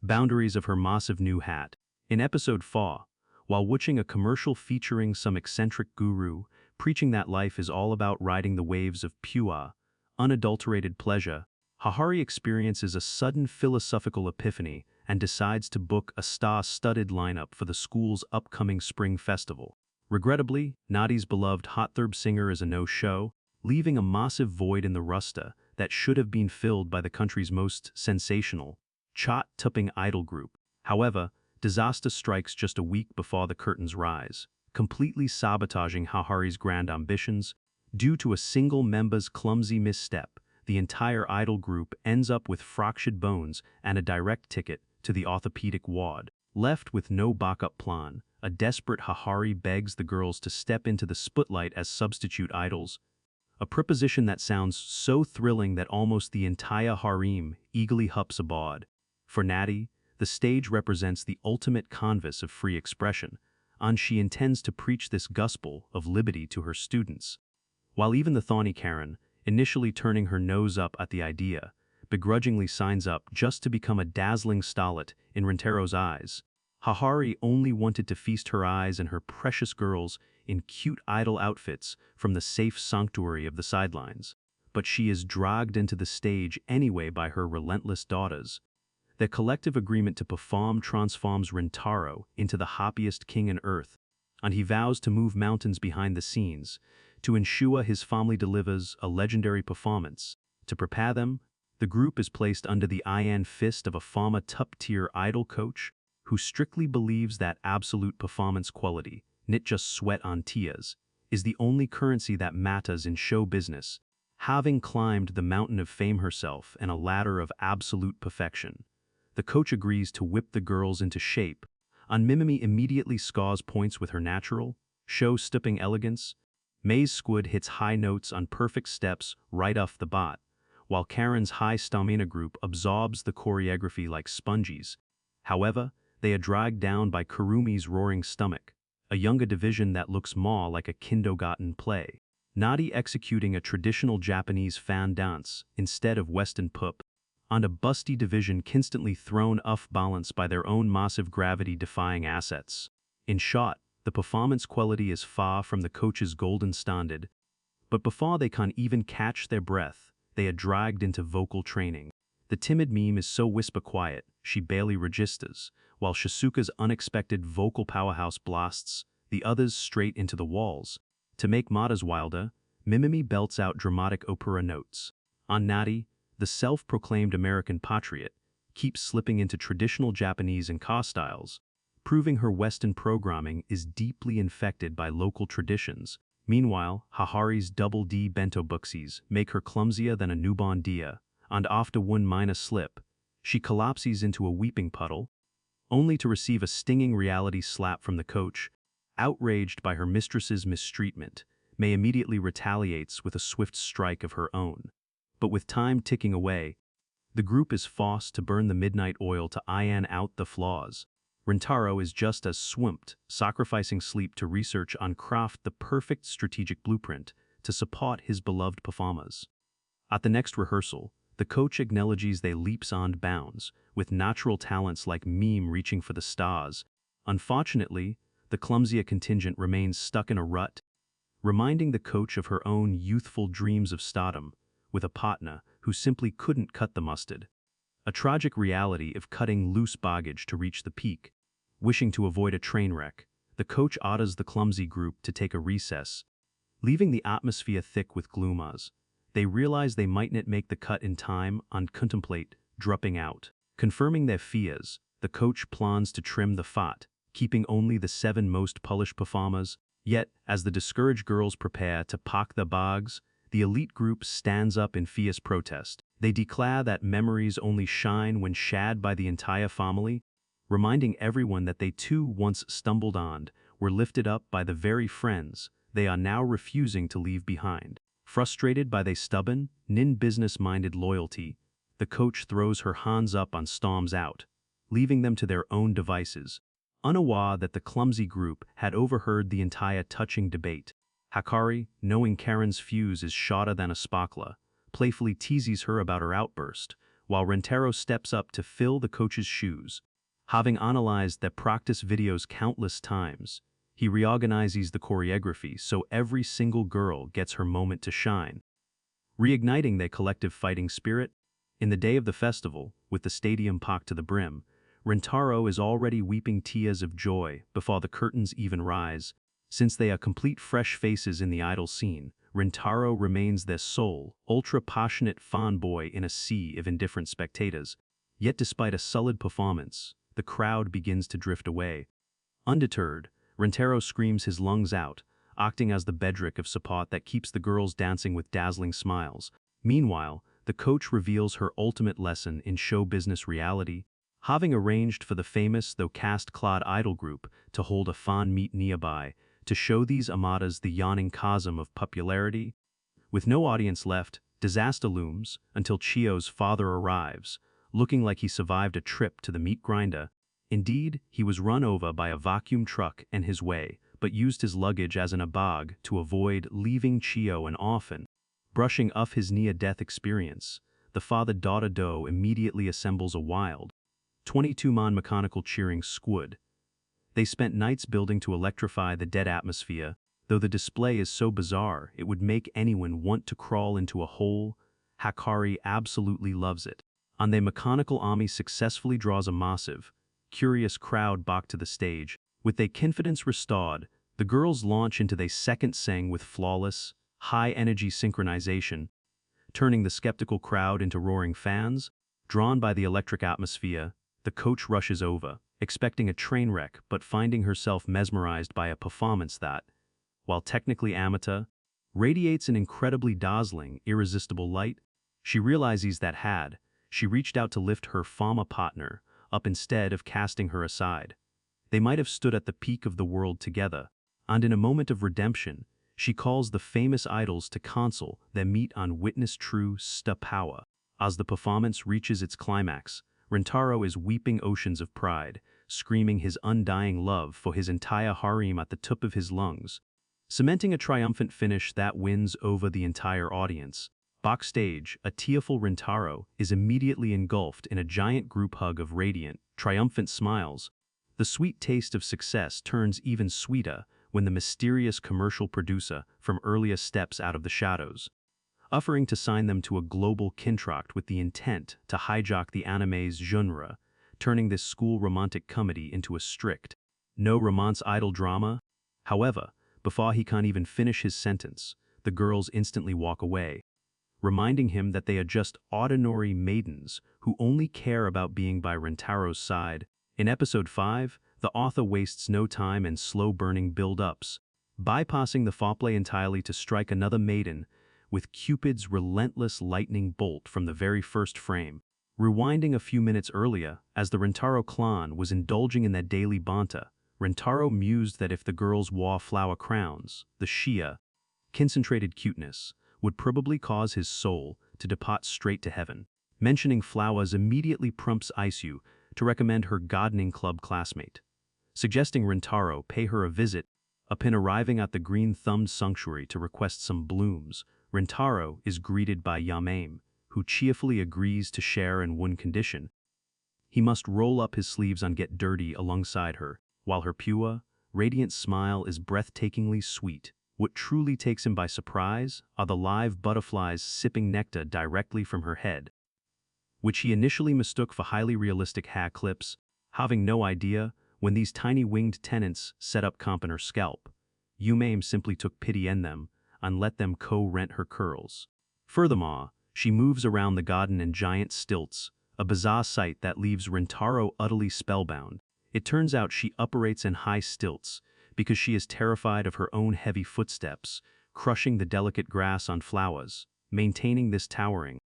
Speaker 1: boundaries of her massive new hat. In episode 4, while watching a commercial featuring some eccentric guru preaching that life is all about riding the waves of pure, unadulterated pleasure, Hahari experiences a sudden philosophical epiphany and decides to book a star-studded lineup for the school's upcoming spring festival. Regrettably, Nadi's beloved heartthrob singer is a no-show, leaving a massive void in the roster that should have been filled by the country's most sensational, chart-topping idol group. However, disaster strikes just a week before the curtains rise, completely sabotaging Hahari's grand ambitions. Due to a single member's clumsy misstep, the entire idol group ends up with fractured bones and a direct ticket to the orthopedic ward. Left with no backup plan, a desperate Hahari begs the girls to step into the spotlight as substitute idols, a proposition that sounds so thrilling that almost the entire harem eagerly hops aboard. For Nadi, the stage represents the ultimate canvas of free expression, and she intends to preach this gospel of liberty to her students. While even the thorny Karen, initially turning her nose up at the idea, begrudgingly signs up just to become a dazzling starlet in Rintaro's eyes, Hahari only wanted to feast her eyes and her precious girls in cute idol outfits from the safe sanctuary of the sidelines. But she is dragged into the stage anyway by her relentless daughters. Their collective agreement to perform transforms Rintaro into the happiest king on earth, and he vows to move mountains behind the scenes to ensure his family delivers a legendary performance. To prepare them, the group is placed under the iron fist of a former top-tier idol coach who strictly believes that absolute performance quality, not just sweat on tears, is the only currency that matters in show business, having climbed the mountain of fame herself and a ladder of absolute perfection. The coach agrees to whip the girls into shape, and Mimimi immediately scores points with her natural, show-stopping elegance. Mei's squad hits high notes on perfect steps right off the bat, while Karen's high stamina group absorbs the choreography like sponges. However, they are dragged down by Kurumi's roaring stomach, a younger division that looks more like a kindergarten play. Nadi executing a traditional Japanese fan dance instead of Western pop, and a busty division constantly thrown off balance by their own massive gravity-defying assets. In short, the performance quality is far from the coach's golden standard, but before they can even catch their breath, they are dragged into vocal training. The timid meme is so whisper-quiet, she barely registers, while Shizuka's unexpected vocal powerhouse blasts the others straight into the walls. To make matters wilder, Mimimi belts out dramatic opera notes. On Nadi, the self-proclaimed American patriot, keeps slipping into traditional Japanese and car styles, proving her Western programming is deeply infected by local traditions. Meanwhile, Hahari's double D bento buxies make her clumsier than a newborn deer, and after one minor slip, she collapses into a weeping puddle, only to receive a stinging reality slap from the coach. Outraged by her mistress's mistreatment, May immediately retaliates with a swift strike of her own. But with time ticking away, the group is forced to burn the midnight oil to iron out the flaws. Rintaro is just as swamped, sacrificing sleep to research on craft the perfect strategic blueprint to support his beloved performers. At the next rehearsal, the coach acknowledges they leaps and bounds, with natural talents like meme reaching for the stars. Unfortunately, the clumsier contingent remains stuck in a rut, reminding the coach of her own youthful dreams of stardom, with a partner who simply couldn't cut the mustard. A tragic reality of cutting loose baggage to reach the peak. Wishing to avoid a train wreck, the coach orders the clumsy group to take a recess, leaving the atmosphere thick with gloom as they realize they might not make the cut in time and contemplate dropping out. Confirming their fears, the coach plans to trim the fat, keeping only the 7 most polished performers. Yet, as the discouraged girls prepare to pack their bags, the elite group stands up in fierce protest. They declare that memories only shine when shared by the entire family, reminding everyone that they too once stumbled on, were lifted up by the very friends they are now refusing to leave behind. Frustrated by their stubborn, business-minded loyalty, the coach throws her hands up and storms out, leaving them to their own devices, unaware that the clumsy group had overheard the entire touching debate. Hikari, knowing Karen's fuse is shorter than a sparkler, playfully teases her about her outburst, while Rintaro steps up to fill the coach's shoes. Having analyzed their practice videos countless times, he reorganizes the choreography so every single girl gets her moment to shine. Reigniting their collective fighting spirit, in the day of the festival, with the stadium packed to the brim, Rintaro is already weeping tears of joy before the curtains even rise. Since they are complete fresh faces in the idol scene, Rintaro remains their sole, ultra-passionate fanboy in a sea of indifferent spectators. Yet despite a solid performance, the crowd begins to drift away. Undeterred, Rintaro screams his lungs out, acting as the bedrock of support that keeps the girls dancing with dazzling smiles. Meanwhile, the coach reveals her ultimate lesson in show business reality, having arranged for the famous though caste-clad idol group to hold a fan meet nearby to show these amadas the yawning chasm of popularity. With no audience left, disaster looms until Chio's father arrives, looking like he survived a trip to the meat grinder. Indeed, he was run over by a vacuum truck in his way, but used his luggage as an abag to avoid leaving Chio an orphan. Brushing off his near-death experience, the father-daughter duo immediately assembles a wild, 22-man mechanical cheering squad. They spent nights building to electrify the dead atmosphere, though the display is so bizarre it would make anyone want to crawl into a hole. Hikari absolutely loves it. And their mechanical army successfully draws a massive, curious crowd back to the stage. With their confidence restored, the girls launch into their second sing with flawless, high-energy synchronization, turning the skeptical crowd into roaring fans. Drawn by the electric atmosphere, the coach rushes over, expecting a train wreck but finding herself mesmerized by a performance that, while technically amateur, radiates an incredibly dazzling, irresistible light. She realizes that had she reached out to lift her former partner up instead of casting her aside, they might have stood at the peak of the world together, and in a moment of redemption, she calls the famous idols to counsel their meet on witness true star power. As the performance reaches its climax, Rintaro is weeping oceans of pride, screaming his undying love for his entire harem at the top of his lungs, cementing a triumphant finish that wins over the entire audience. Backstage, a tearful Rintaro is immediately engulfed in a giant group hug of radiant, triumphant smiles. The sweet taste of success turns even sweeter when the mysterious commercial producer from earlier steps out of the shadows, offering to sign them to a global contract with the intent to hijack the anime's genre, turning this school romantic comedy into a strict, no romance idol drama. However, before he can even finish his sentence, the girls instantly walk away, reminding him that they are just ordinary maidens who only care about being by Rintaro's side. In episode 5, the author wastes no time in slow-burning build-ups, bypassing the foreplay entirely to strike another maiden with Cupid's relentless lightning bolt from the very first frame. Rewinding a few minutes earlier, as the Rintaro clan was indulging in their daily banter, Rintaro mused that if the girls wore flower crowns, the sheer, concentrated cuteness would probably cause his soul to depart straight to heaven. Mentioning flowers immediately prompts Isu to recommend her gardening club classmate, suggesting Rintaro pay her a visit. Upon arriving at the green-thumbed sanctuary to request some blooms, Rintaro is greeted by Yamame, who cheerfully agrees to share in one condition. He must roll up his sleeves and get dirty alongside her, while her pure, radiant smile is breathtakingly sweet. What truly takes him by surprise are the live butterflies sipping nectar directly from her head, which he initially mistook for highly realistic hair clips, having no idea when these tiny winged tenants set up camp in her scalp. Yumame simply took pity in them and let them co-rent her curls. Furthermore, she moves around the garden in giant stilts, a bizarre sight that leaves Rintaro utterly spellbound. It turns out she operates in high stilts because she is terrified of her own heavy footsteps, crushing the delicate grass on flowers, maintaining this towering,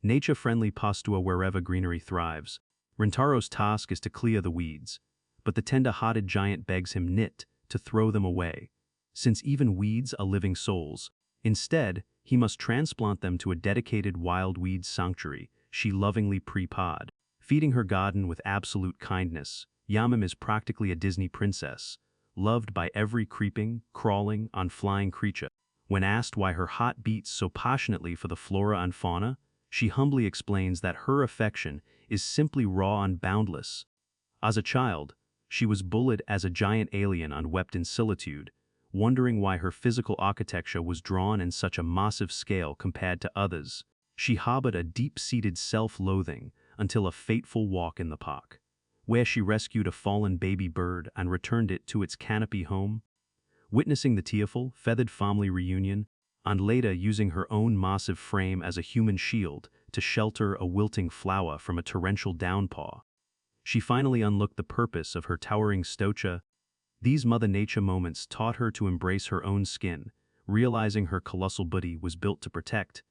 Speaker 1: nature-friendly posture wherever greenery thrives. Rintaro's task is to clear the weeds, but the tender-hearted giant begs him not to throw them away, since even weeds are living souls. Instead, he must transplant them to a dedicated wild weed sanctuary she lovingly prepared. Feeding her garden with absolute kindness, Yamame is practically a Disney princess, loved by every creeping, crawling, and flying creature. When asked why her heart beats so passionately for the flora and fauna, she humbly explains that her affection is simply raw and boundless. As a child, she was bullied as a giant alien and wept in solitude, wondering why her physical architecture was drawn in such a massive scale compared to others. She harbored a deep-seated self-loathing until a fateful walk in the park, where she rescued a fallen baby bird and returned it to its canopy home. Witnessing the tearful, feathered family reunion, and later using her own massive frame as a human shield to shelter a wilting flower from a torrential downpour, she finally unlocked the purpose of her towering stature. These Mother Nature moments taught her to embrace her own skin, realizing her colossal body was built to protect,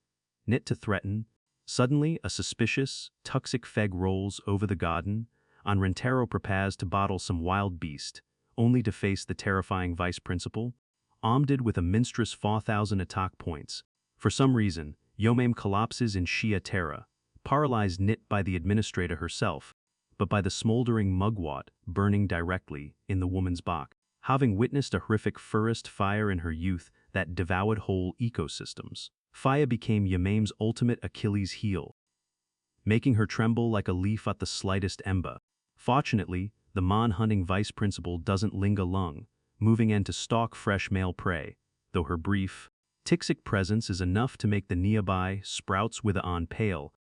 Speaker 1: not to threaten. Suddenly, a suspicious, toxic fog rolls over the garden, and Rintaro prepares to battle some wild beast, only to face the terrifying vice principal, armed with a monstrous 4,000 attack points. For some reason, Yomame collapses in sheer terror, paralyzed not by the administrator herself, but by the smoldering mugwort burning directly in the woman's back. Having witnessed a horrific forest fire in her youth that devoured whole ecosystems, fire became Yomame's ultimate Achilles heel, making her tremble like a leaf at the slightest ember. Fortunately, the man-hunting vice principal doesn't linger long, moving in to stalk fresh male prey, though her brief, toxic presence is enough to make the nearby sprouts wither on pale.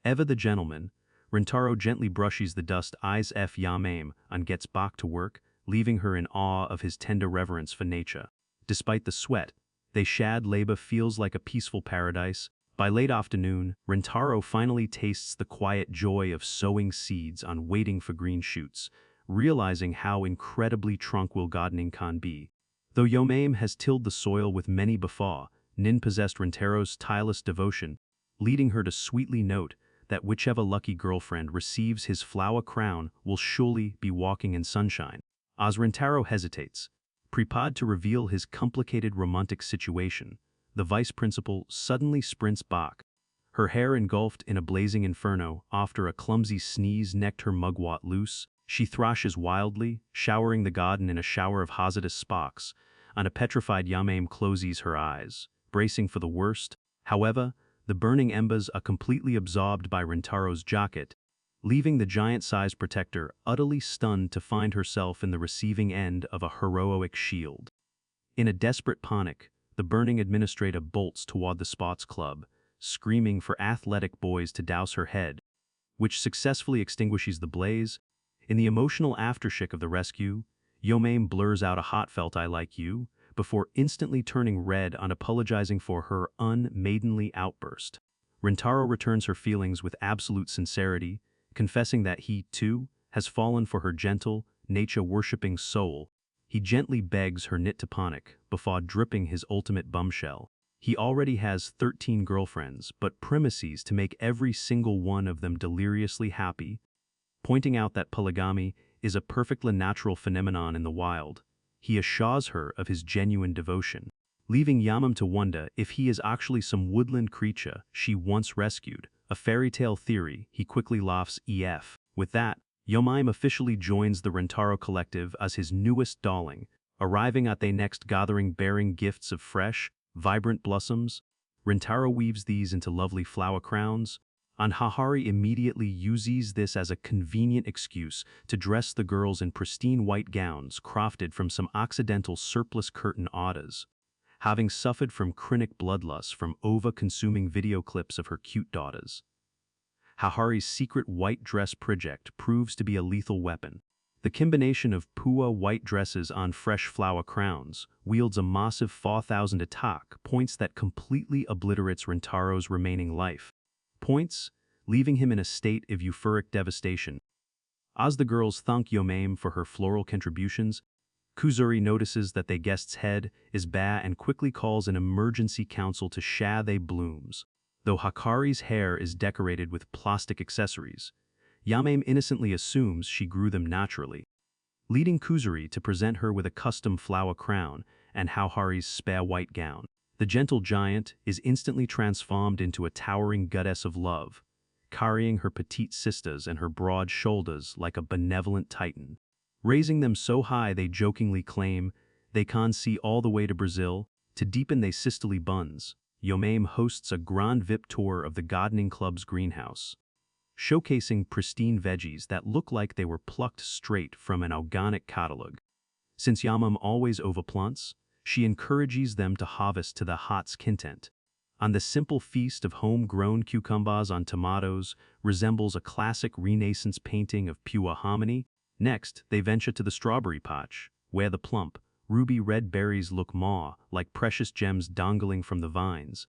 Speaker 1: Ever the gentleman, Rintaro gently brushes the dust eyes of Yamame and gets back to work, leaving her in awe of his tender reverence for nature. Despite the sweat, they shared labor feels like a peaceful paradise. By late afternoon, Rintaro finally tastes the quiet joy of sowing seeds and waiting for green shoots, realizing how incredibly tranquil gardening can be. Though Yomame has tilled the soil with many before, Nin possessed Rintaro's tireless devotion, leading her to sweetly note that whichever lucky girlfriend receives his flower crown will surely be walking in sunshine. As Rintaro hesitates, prepared to reveal his complicated romantic situation, the vice principal suddenly sprints back, her hair engulfed in a blazing inferno. After a clumsy sneeze knocked her mugwort loose, she thrashes wildly, showering the garden in a shower of hazardous sparks, and a petrified Yamame closes her eyes, bracing for the worst. However, the burning embers are completely absorbed by Rintaro's jacket, leaving the giant-sized protector utterly stunned to find herself in the receiving end of a heroic shield. In a desperate panic, the burning administrator bolts toward the sports club, screaming for athletic boys to douse her head, which successfully extinguishes the blaze. In the emotional aftershock of the rescue, Yomame blurs out a heartfelt "I like you," before instantly turning red and apologizing for her unmaidenly outburst. Rintaro returns her feelings with absolute sincerity, confessing that he, too, has fallen for her gentle, nature-worshipping soul. He gently begs her not to panic before dripping his ultimate bombshell. He already has 13 girlfriends, but premises to make every single one of them deliriously happy, pointing out that polygamy is a perfectly natural phenomenon in the wild. He assures her of his genuine devotion, leaving Yamam to wonder if he is actually some woodland creature she once rescued. A fairy tale theory, he quickly laughs EF. With that, Yamaim officially joins the Rentaro collective as his newest darling, arriving at their next gathering bearing gifts of fresh, vibrant blossoms. Rentaro weaves these into lovely flower crowns, and Hahari immediately uses this as a convenient excuse to dress the girls in pristine white gowns crafted from some accidental surplus curtain orders. Having suffered from chronic bloodlust from over-consuming video clips of her cute daughters, Hahari's secret white dress project proves to be a lethal weapon. The combination of pua white dresses on fresh flower crowns wields a massive 4,000 attack points that completely obliterates Rentaro's remaining life points, leaving him in a state of euphoric devastation. As the girls thank Yamaim for her floral contributions, Kuzuri notices that their guest's head is bare and quickly calls an emergency council to share their blooms. Though Hakari's hair is decorated with plastic accessories, Yamaim innocently assumes she grew them naturally, leading Kuzuri to present her with a custom flower crown and Hahari's spare white gown. The gentle giant is instantly transformed into a towering goddess of love, carrying her petite sisters and her broad shoulders like a benevolent titan. Raising them so high they jokingly claim they can see all the way to Brazil. To deepen their sisterly bonds, Yamaim hosts a grand VIP tour of the gardening club's greenhouse, showcasing pristine veggies that look like they were plucked straight from an organic catalog. Since Yamaim always overplants, she encourages them to harvest to the heart's content. And the simple feast of homegrown cucumbers on tomatoes resembles a classic Renaissance painting of pure harmony. Next, they venture to the strawberry patch, where the plump, ruby-red berries look more like precious gems dangling from the vines.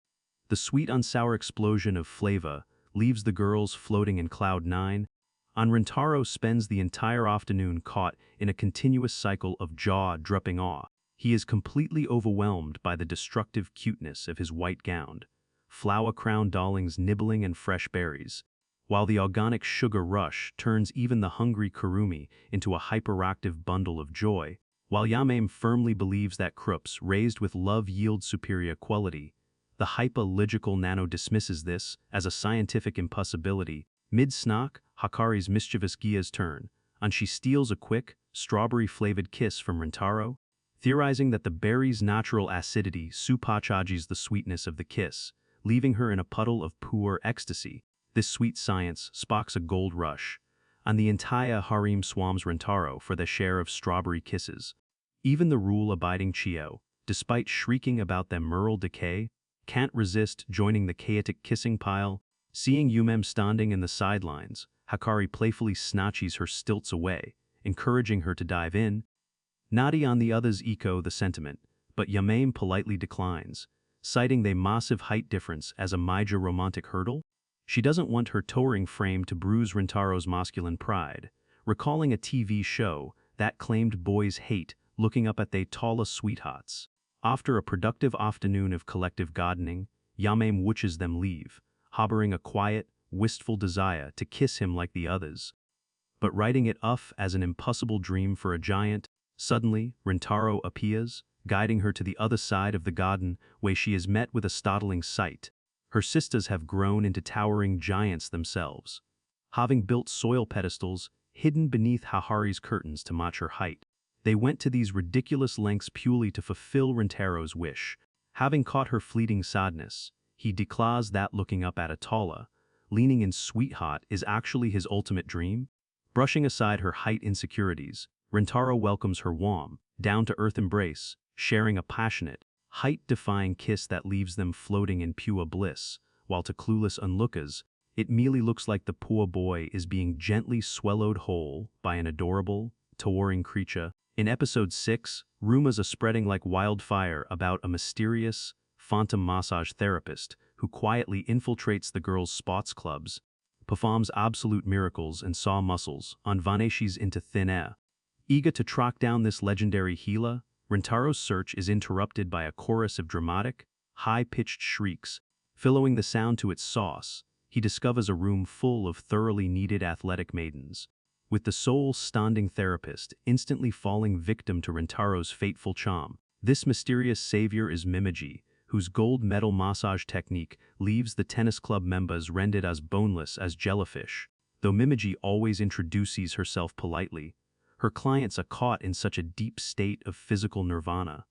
Speaker 1: The sweet and sour explosion of flavor leaves the girls floating in cloud nine, and Rentaro spends the entire afternoon caught in a continuous cycle of jaw-dropping awe. He is completely overwhelmed by the destructive cuteness of his white gown, flower-crowned darlings nibbling and fresh berries, while the organic sugar rush turns even the hungry Kurumi into a hyperactive bundle of joy. While Yamaim firmly believes that crops raised with love yield superior quality, the hyperlogical Nano dismisses this as a scientific impossibility. Mid-snack, Hakari's mischievous gears turn, and she steals a quick, strawberry-flavored kiss from Rentaro, theorizing that the berry's natural acidity supercharges the sweetness of the kiss, leaving her in a puddle of pure ecstasy. This sweet science sparks a gold rush, and the entire harem swarms Rentaro for their share of strawberry kisses. Even the rule-abiding Chio, despite shrieking about their moral decay, can't resist joining the chaotic kissing pile. Seeing Yumem standing in the sidelines, Hakari playfully snatches her stilts away, encouraging her to dive in. Nadi on the others echo the sentiment, but Yamaim politely declines, citing their massive height difference as a major romantic hurdle. She doesn't want her towering frame to bruise Rentaro's masculine pride, recalling a TV show that claimed boys hate looking up at their taller sweethearts. After a productive afternoon of collective gardening, Yamaim wishes them leave, harboring a quiet, wistful desire to kiss him like the others. But writing it off as an impossible dream for a giant, suddenly Rentaro appears, guiding her to the other side of the garden where she is met with a startling sight. Her sisters have grown into towering giants themselves, having built soil pedestals hidden beneath Hahari's curtains to match her height. They went to these ridiculous lengths purely to fulfill Rentaro's wish. Having caught her fleeting sadness, he declares that looking up at a taller, leaning in sweetheart is actually his ultimate dream. Brushing aside her height insecurities, Rentaro welcomes her warm, down-to-earth embrace, sharing a passionate, height-defying kiss that leaves them floating in pure bliss, while to clueless onlookers, it merely looks like the poor boy is being gently swallowed whole by an adorable, towering creature. In episode 6, rumors are spreading like wildfire about a mysterious, phantom massage therapist who quietly infiltrates the girls' sports clubs, performs absolute miracles and saw muscles, and vanishes into thin air. Eager to track down this legendary healer, Rentaro's search is interrupted by a chorus of dramatic, high-pitched shrieks. Following the sound to its source, he discovers a room full of thoroughly needed athletic maidens, with the soul-standing therapist instantly falling victim to Rintaro's fateful charm. This mysterious savior is Mimiji, whose gold medal massage technique leaves the tennis club members rendered as boneless as jellyfish. Though Mimiji always introduces herself politely, her clients are caught in such a deep state of physical nirvana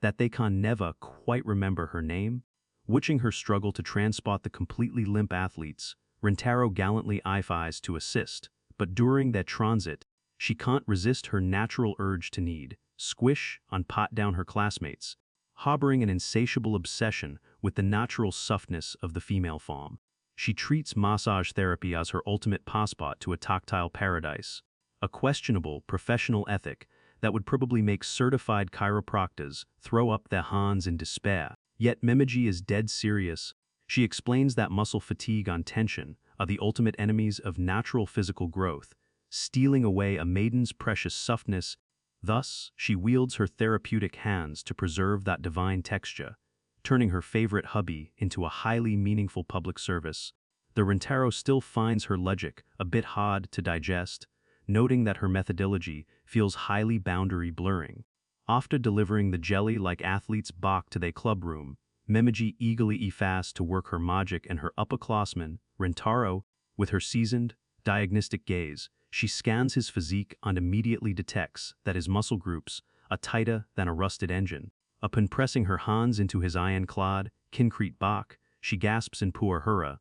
Speaker 1: that they can never quite remember her name. Watching her struggle to transport the completely limp athletes, Rintaro gallantly offers to assist, but during their transit, she can't resist her natural urge to need squish and pat down her classmates, harboring an insatiable obsession with the natural softness of the female form. She treats massage therapy as her ultimate passport to a tactile paradise, a questionable professional ethic that would probably make certified chiropractors throw up their hands in despair. Yet Mimiji is dead serious. She explains that muscle fatigue and tension are the ultimate enemies of natural physical growth, stealing away a maiden's precious softness. Thus, she wields her therapeutic hands to preserve that divine texture, turning her favorite hobby into a highly meaningful public service. The Rintaro still finds her logic a bit hard to digest, noting that her methodology feels highly boundary blurring. After delivering the jelly-like athletes back to their club room, Mimiji eagerly effaces to work her magic, and her upperclassman, Rintaro, with her seasoned, diagnostic gaze, she scans his physique and immediately detects that his muscle groups are tighter than a rusted engine. Upon pressing her hands into his iron-clad, concrete back, she gasps in pure horror,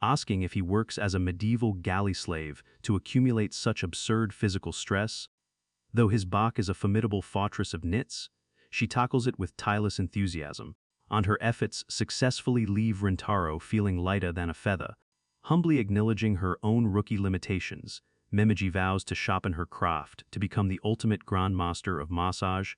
Speaker 1: asking if he works as a medieval galley slave to accumulate such absurd physical stress. Though his back is a formidable fortress of knits, she tackles it with tireless enthusiasm, and her efforts successfully leave Rintaro feeling lighter than a feather. Humbly acknowledging her own rookie limitations, Mimiji vows to sharpen her craft to become the ultimate grandmaster of massage,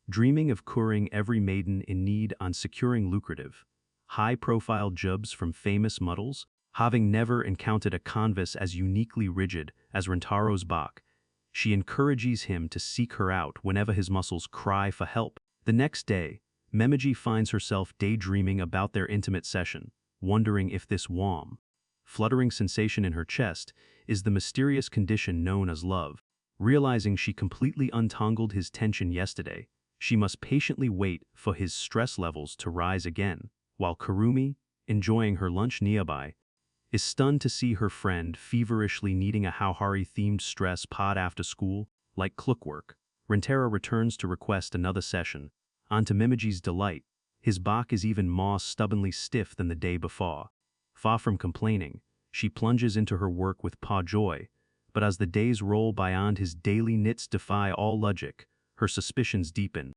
Speaker 1: dreaming of curing every maiden in need and securing lucrative, high-profile jobs from famous models. Having never encountered a canvas as uniquely rigid as Rintaro's back, she encourages him to seek her out whenever his muscles cry for help. The next day, Mimiji finds herself daydreaming about their intimate session, wondering if this warm, fluttering sensation in her chest is the mysterious condition known as love. Realizing she completely untangled his tension yesterday, she must patiently wait for his stress levels to rise again, while Kurumi, enjoying her lunch nearby, is stunned to see her friend feverishly needing a Hauhari-themed stress pod after school. Like clockwork, Rintaro returns to request another session, and to Mimiji's delight, his back is even more stubbornly stiff than the day before. Far from complaining, she plunges into her work with paw joy, but as the days roll by and his daily knits defy all logic, her suspicions deepen.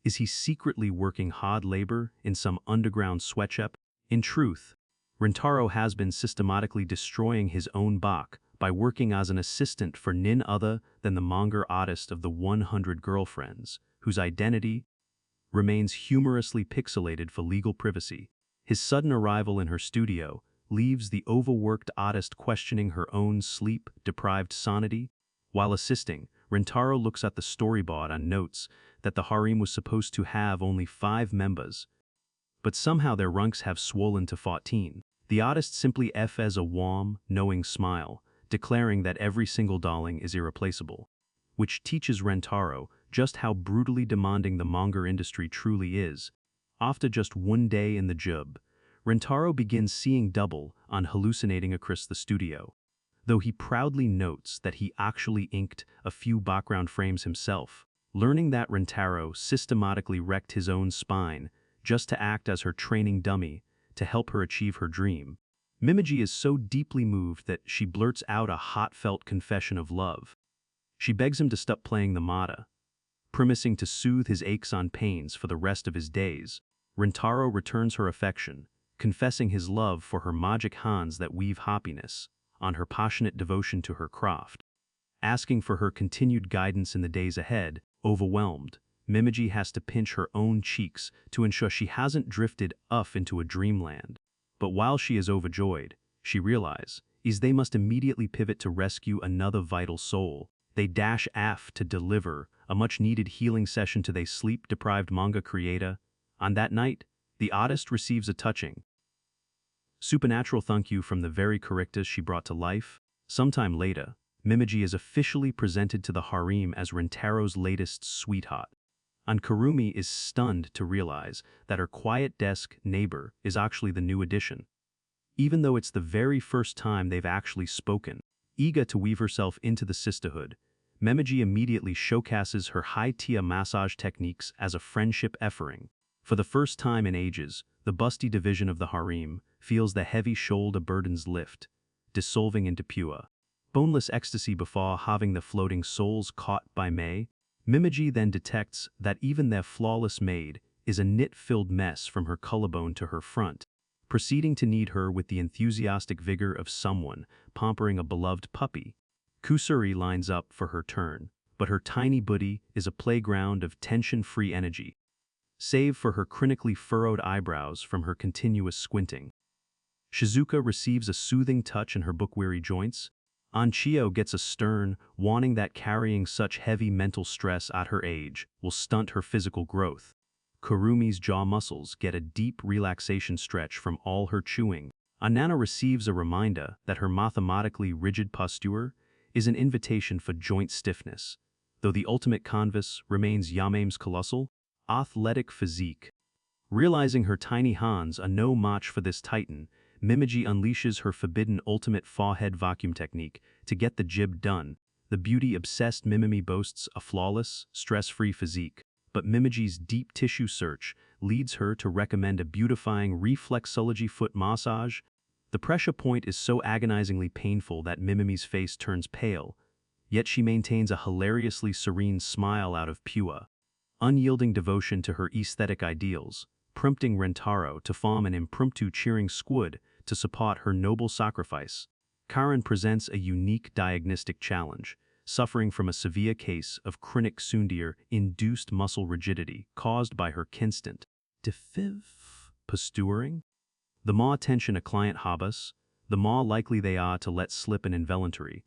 Speaker 1: Is he secretly working hard labor in some underground sweatshop? In truth, Rintaro has been systematically destroying his own back by working as an assistant for none other than the manga artist of the 100 Girlfriends, whose identity remains humorously pixelated for legal privacy. His sudden arrival in her studio leaves the overworked artist questioning her own sleep-deprived sanity. While assisting, Rintaro looks at the storyboard and notes that the harem was supposed to have only 5 members, but somehow their ranks have swollen to 14. The artist simply offers a warm, knowing smile, declaring that every single darling is irreplaceable, which teaches Rintaro just how brutally demanding the manga industry truly is. After just one day in the job, Rintaro begins seeing double and hallucinating across the studio, though he proudly notes that he actually inked a few background frames himself. Learning that Rintaro systematically wrecked his own spine just to act as her training dummy to help her achieve her dream, Mimiji is so deeply moved that she blurts out a heartfelt confession of love. She begs him to stop playing the mata, promising to soothe his aches and pains for the rest of his days. Rintaro returns her affection, confessing his love for her magic hands that weave happiness, on her passionate devotion to her craft. Asking for her continued guidance in the days ahead, overwhelmed, Mimiji has to pinch her own cheeks to ensure she hasn't drifted off into a dreamland. But while she is overjoyed, she realizes they must immediately pivot to rescue another vital soul. They dash off to deliver a much-needed healing session to their sleep-deprived manga creator. On that night, The oddest receives a touching, supernatural thank you from the very characters she brought to life. Sometime later, Mimiji is officially presented to the harem as Rintaro's latest sweetheart, and Kurumi is stunned to realize that her quiet desk neighbor is actually the new addition. Even though it's the very first time they've actually spoken, eager to weave herself into the sisterhood, Mimiji immediately showcases her high-tier massage techniques as a friendship offering. For the first time in ages, the busty division of the harem feels the heavy shoulder burdens lift, dissolving into pure, boneless ecstasy before having the floating souls caught by May. Mimiji then detects that even their flawless maid is a knit-filled mess from her collarbone to her front, proceeding to knead her with the enthusiastic vigor of someone pampering a beloved puppy. Kusuri lines up for her turn, but her tiny booty is a playground of tension-free energy, save for her chronically furrowed eyebrows from her continuous squinting. Shizuka receives a soothing touch in her book-weary joints. Anchio gets a stern warning that carrying such heavy mental stress at her age will stunt her physical growth. Kurumi's jaw muscles get a deep relaxation stretch from all her chewing. Anana receives a reminder that her mathematically rigid posture is an invitation for joint stiffness, though the ultimate canvas remains Yameme's colossal, athletic physique. Realizing her tiny hands are no match for this titan, Mimiji unleashes her forbidden ultimate forehead vacuum technique to get the job done. The beauty-obsessed Mimimi boasts a flawless, stress-free physique, but Mimiji's deep tissue search leads her to recommend a beautifying reflexology foot massage. The pressure point is so agonizingly painful that Mimimi's face turns pale, yet she maintains a hilariously serene smile out of pure, unyielding devotion to her aesthetic ideals, prompting Rentaro to form an impromptu cheering squad to support her noble sacrifice. Karen presents a unique diagnostic challenge, suffering from a severe case of chronic Sundir-induced muscle rigidity caused by her constant, diffuse posturing. The more attention a client harbors, the more likely they are to let slip an involuntary,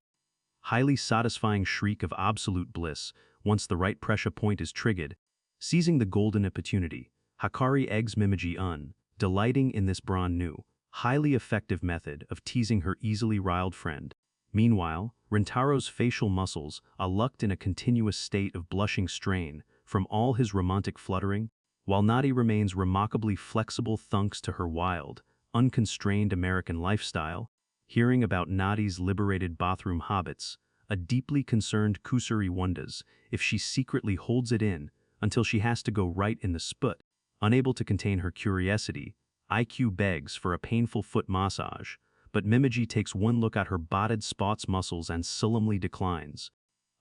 Speaker 1: highly satisfying shriek of absolute bliss once the right pressure point is triggered. Seizing the golden opportunity, Hakari eggs Mimiji on, delighting in this brand new, highly effective method of teasing her easily riled friend. Meanwhile, Rintaro's facial muscles are locked in a continuous state of blushing strain from all his romantic fluttering, while Nadi remains remarkably flexible thanks to her wild, unconstrained American lifestyle. Hearing about Nadi's liberated bathroom habits, a deeply concerned Kusuri wonders if she secretly holds it in until she has to go right in the sput. Unable to contain her curiosity, IQ begs for a painful foot massage, but Mimiji takes one look at her botted spots muscles and solemnly declines,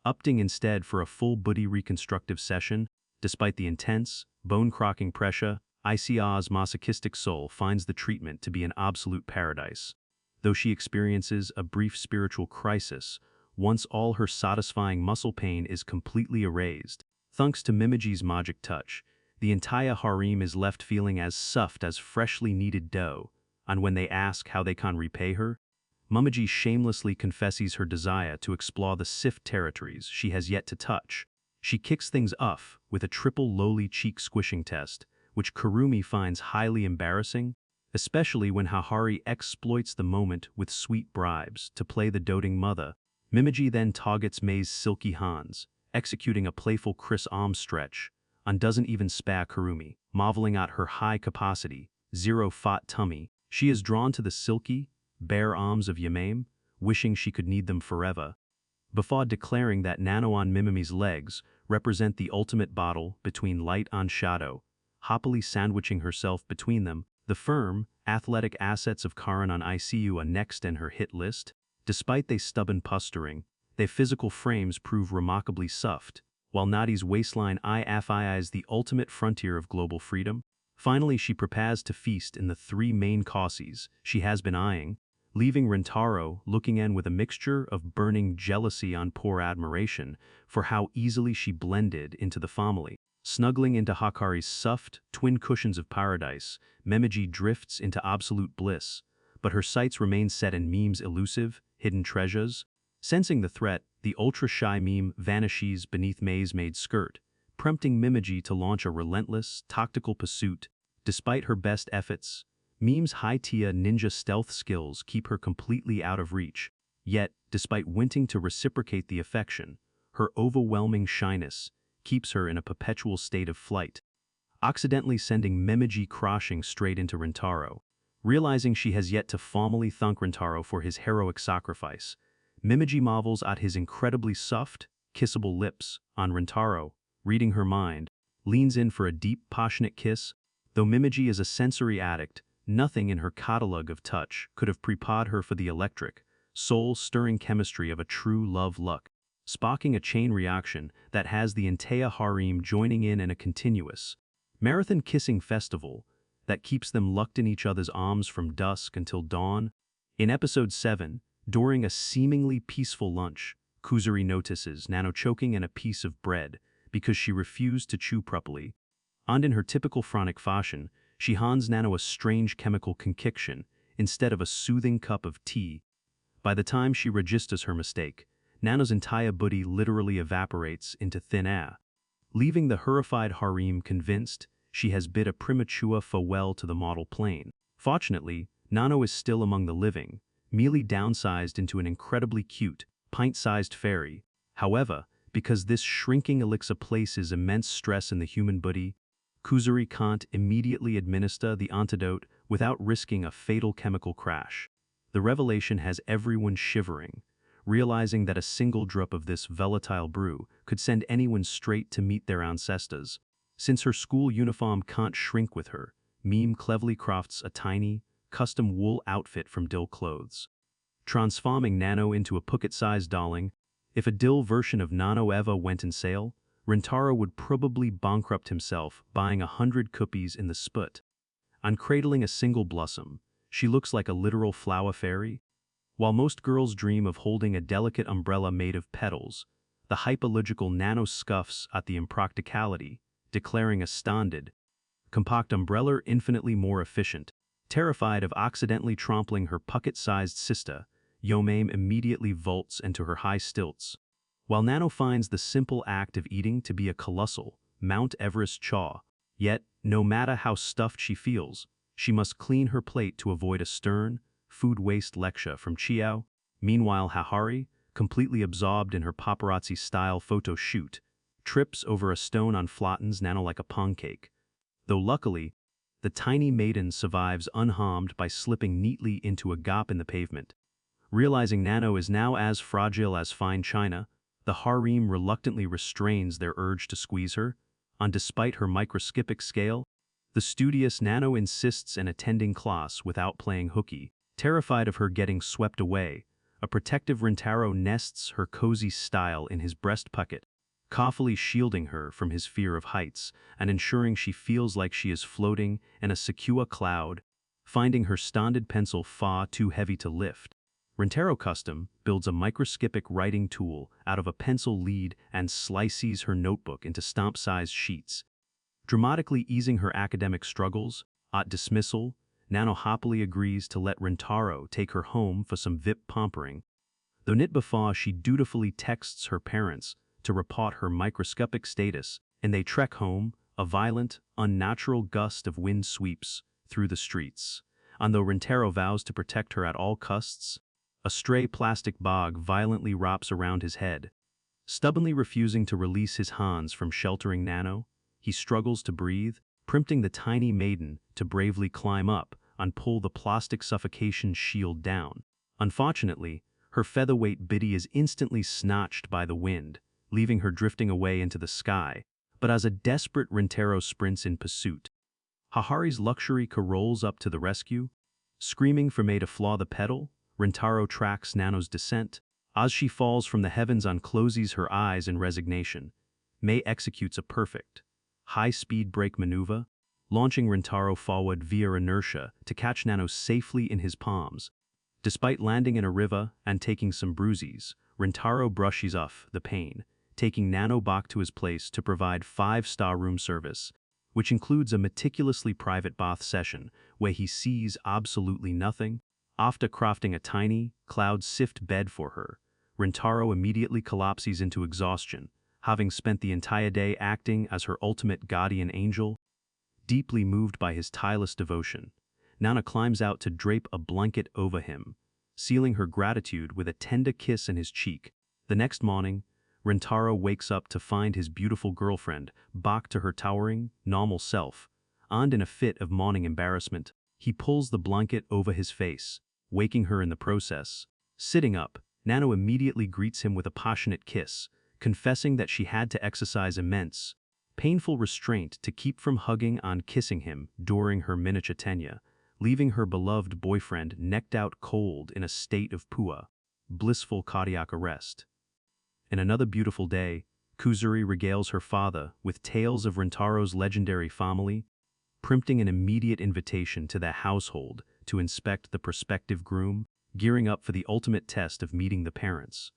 Speaker 1: opting instead for a full booty reconstructive session. Despite the intense, bone-cracking pressure, ICR's masochistic soul finds the treatment to be an absolute paradise. Though she experiences a brief spiritual crisis, once all her satisfying muscle pain is completely erased, thanks to Mimiji's magic touch, the entire harem is left feeling as soft as freshly kneaded dough, and when they ask how they can repay her, Mimiji shamelessly confesses her desire to explore the sift territories she has yet to touch. She kicks things off with a triple lowly cheek squishing test, which Kurumi finds highly embarrassing, especially when Hahari exploits the moment with sweet bribes to play the doting mother. Mimiji then targets May's silky hands, executing a playful Chris arm stretch, and doesn't even spare Kurumi. Marveling at her high-capacity, zero-fat tummy, she is drawn to the silky, bare arms of Yamame, wishing she could knead them forever, before declaring that Nanoan Mimimi's legs represent the ultimate battle between light and shadow, happily sandwiching herself between them. The firm, athletic assets of Karen on ICU are next in her hit list. Despite their stubborn posturing, their physical frames prove remarkably soft, while Nadi's waistline is the ultimate frontier of global freedom. Finally, she prepares to feast in the three main courses she has been eyeing, leaving Rentaro looking in with a mixture of burning jealousy and poor admiration for how easily she blended into the family. Snuggling into Hakari's soft, twin cushions of paradise, Mimiji drifts into absolute bliss, but her sights remain set in Mime's elusive, hidden treasures. Sensing the threat, the ultra-shy Mime vanishes beneath May's maid skirt, prompting Mimiji to launch a relentless, tactical pursuit. Despite her best efforts, Mime's high-tier ninja stealth skills keep her completely out of reach. Yet, despite wanting to reciprocate the affection, her overwhelming shyness keeps her in a perpetual state of flight, accidentally sending Memeji crashing straight into Rintaro. Realizing she has yet to formally thank Rintaro for his heroic sacrifice, Memeji marvels at his incredibly soft, kissable lips. On Rintaro, reading her mind, leans in for a deep, passionate kiss. Though Memeji is a sensory addict, nothing in her catalog of touch could have prepared her for the electric, soul-stirring chemistry of a true love look, sparking a chain reaction that has the entire harem joining in a continuous, marathon kissing festival that keeps them locked in each other's arms from dusk until dawn. In episode 7, during a seemingly peaceful lunch, Kuzuri notices Nano choking on a piece of bread because she refused to chew properly. And in her typical frantic fashion, she hands Nano a strange chemical concoction instead of a soothing cup of tea. By the time she registers her mistake, Nano's entire body literally evaporates into thin air, leaving the horrified harem convinced she has bid a premature farewell to the model plane. Fortunately, Nano is still among the living, merely downsized into an incredibly cute, pint-sized fairy. However, because this shrinking elixir places immense stress in the human body, Kuzuri can't immediately administer the antidote without risking a fatal chemical crash. The revelation has everyone shivering, realizing that a single drop of this volatile brew could send anyone straight to meet their ancestors. Since her school uniform can't shrink with her, Mime cleverly crafts a tiny, custom wool outfit from Dill clothes, transforming Nano into a pocket-sized darling. If a Dill version of Nano ever went in sale, Rintaro would probably bankrupt himself buying 100 copies in the spot. On cradling a single blossom, she looks like a literal flower fairy. While most girls dream of holding a delicate umbrella made of petals, the hyperlogical Nano scoffs at the impracticality, declaring a standard, compact umbrella infinitely more efficient. Terrified of accidentally trampling her pocket-sized sister, Yomame immediately vaults into her high stilts. While Nano finds the simple act of eating to be a colossal, Mount Everest chore, yet, no matter how stuffed she feels, she must clean her plate to avoid a stern, food waste lecture from Chiao. Meanwhile, Hahari, completely absorbed in her paparazzi-style photo shoot, trips over a stone and flattens Nano like a pancake. Though luckily, the tiny maiden survives unharmed by slipping neatly into a gap in the pavement. Realizing Nano is now as fragile as fine china, the harem reluctantly restrains their urge to squeeze her, and despite her microscopic scale, the studious Nano insists in attending class without playing hooky. Terrified of her getting swept away, a protective Rintaro nests her cozy style in his breast pocket, carefully shielding her from his fear of heights and ensuring she feels like she is floating in a secure cloud. Finding her standard pencil far too heavy to lift, Rintaro Custom builds a microscopic writing tool out of a pencil lead and slices her notebook into stamp-sized sheets. Dramatically easing her academic struggles, at dismissal, Nano happily agrees to let Rintaro take her home for some VIP pampering. Though not before she dutifully texts her parents to report her microscopic status, and they trek home, a violent, unnatural gust of wind sweeps through the streets. And though Rintaro vows to protect her at all costs, a stray plastic bag violently wraps around his head. Stubbornly refusing to release his hands from sheltering Nano, he struggles to breathe, prompting the tiny maiden to bravely climb up and pull the plastic suffocation shield down. Unfortunately, her featherweight biddy is instantly snatched by the wind, leaving her drifting away into the sky. But as a desperate Rintaro sprints in pursuit, Hahari's luxury car rolls up to the rescue. Screaming for May to flaw the pedal, Rintaro tracks Nano's descent. As she falls from the heavens and closes her eyes in resignation, May executes a perfect, high-speed brake maneuver, launching Rintaro forward via inertia to catch Nano safely in his palms. Despite landing in a river and taking some bruises, Rintaro brushes off the pain, taking Nano back to his place to provide 5-star room service, which includes a meticulously private bath session where he sees absolutely nothing. After crafting a tiny, cloud-sift bed for her, Rintaro immediately collapses into exhaustion, having spent the entire day acting as her ultimate guardian angel. deeply moved by his tireless devotion. Nana climbs out to drape a blanket over him, sealing her gratitude with a tender kiss on his cheek. The next morning, Rintaro wakes up to find his beautiful girlfriend back to her towering, normal self. And in a fit of morning embarrassment, he pulls the blanket over his face, waking her in the process. Sitting up, Nano immediately greets him with a passionate kiss, confessing that she had to exercise immense, painful restraint to keep from hugging and kissing him during her miniature tenure, leaving her beloved boyfriend necked out cold in a state of pua, blissful cardiac arrest. In another beautiful day, Kuzuri regales her father with tales of Rintaro's legendary family, prompting an immediate invitation to their household to inspect the prospective groom, gearing up for the ultimate test of meeting the parents.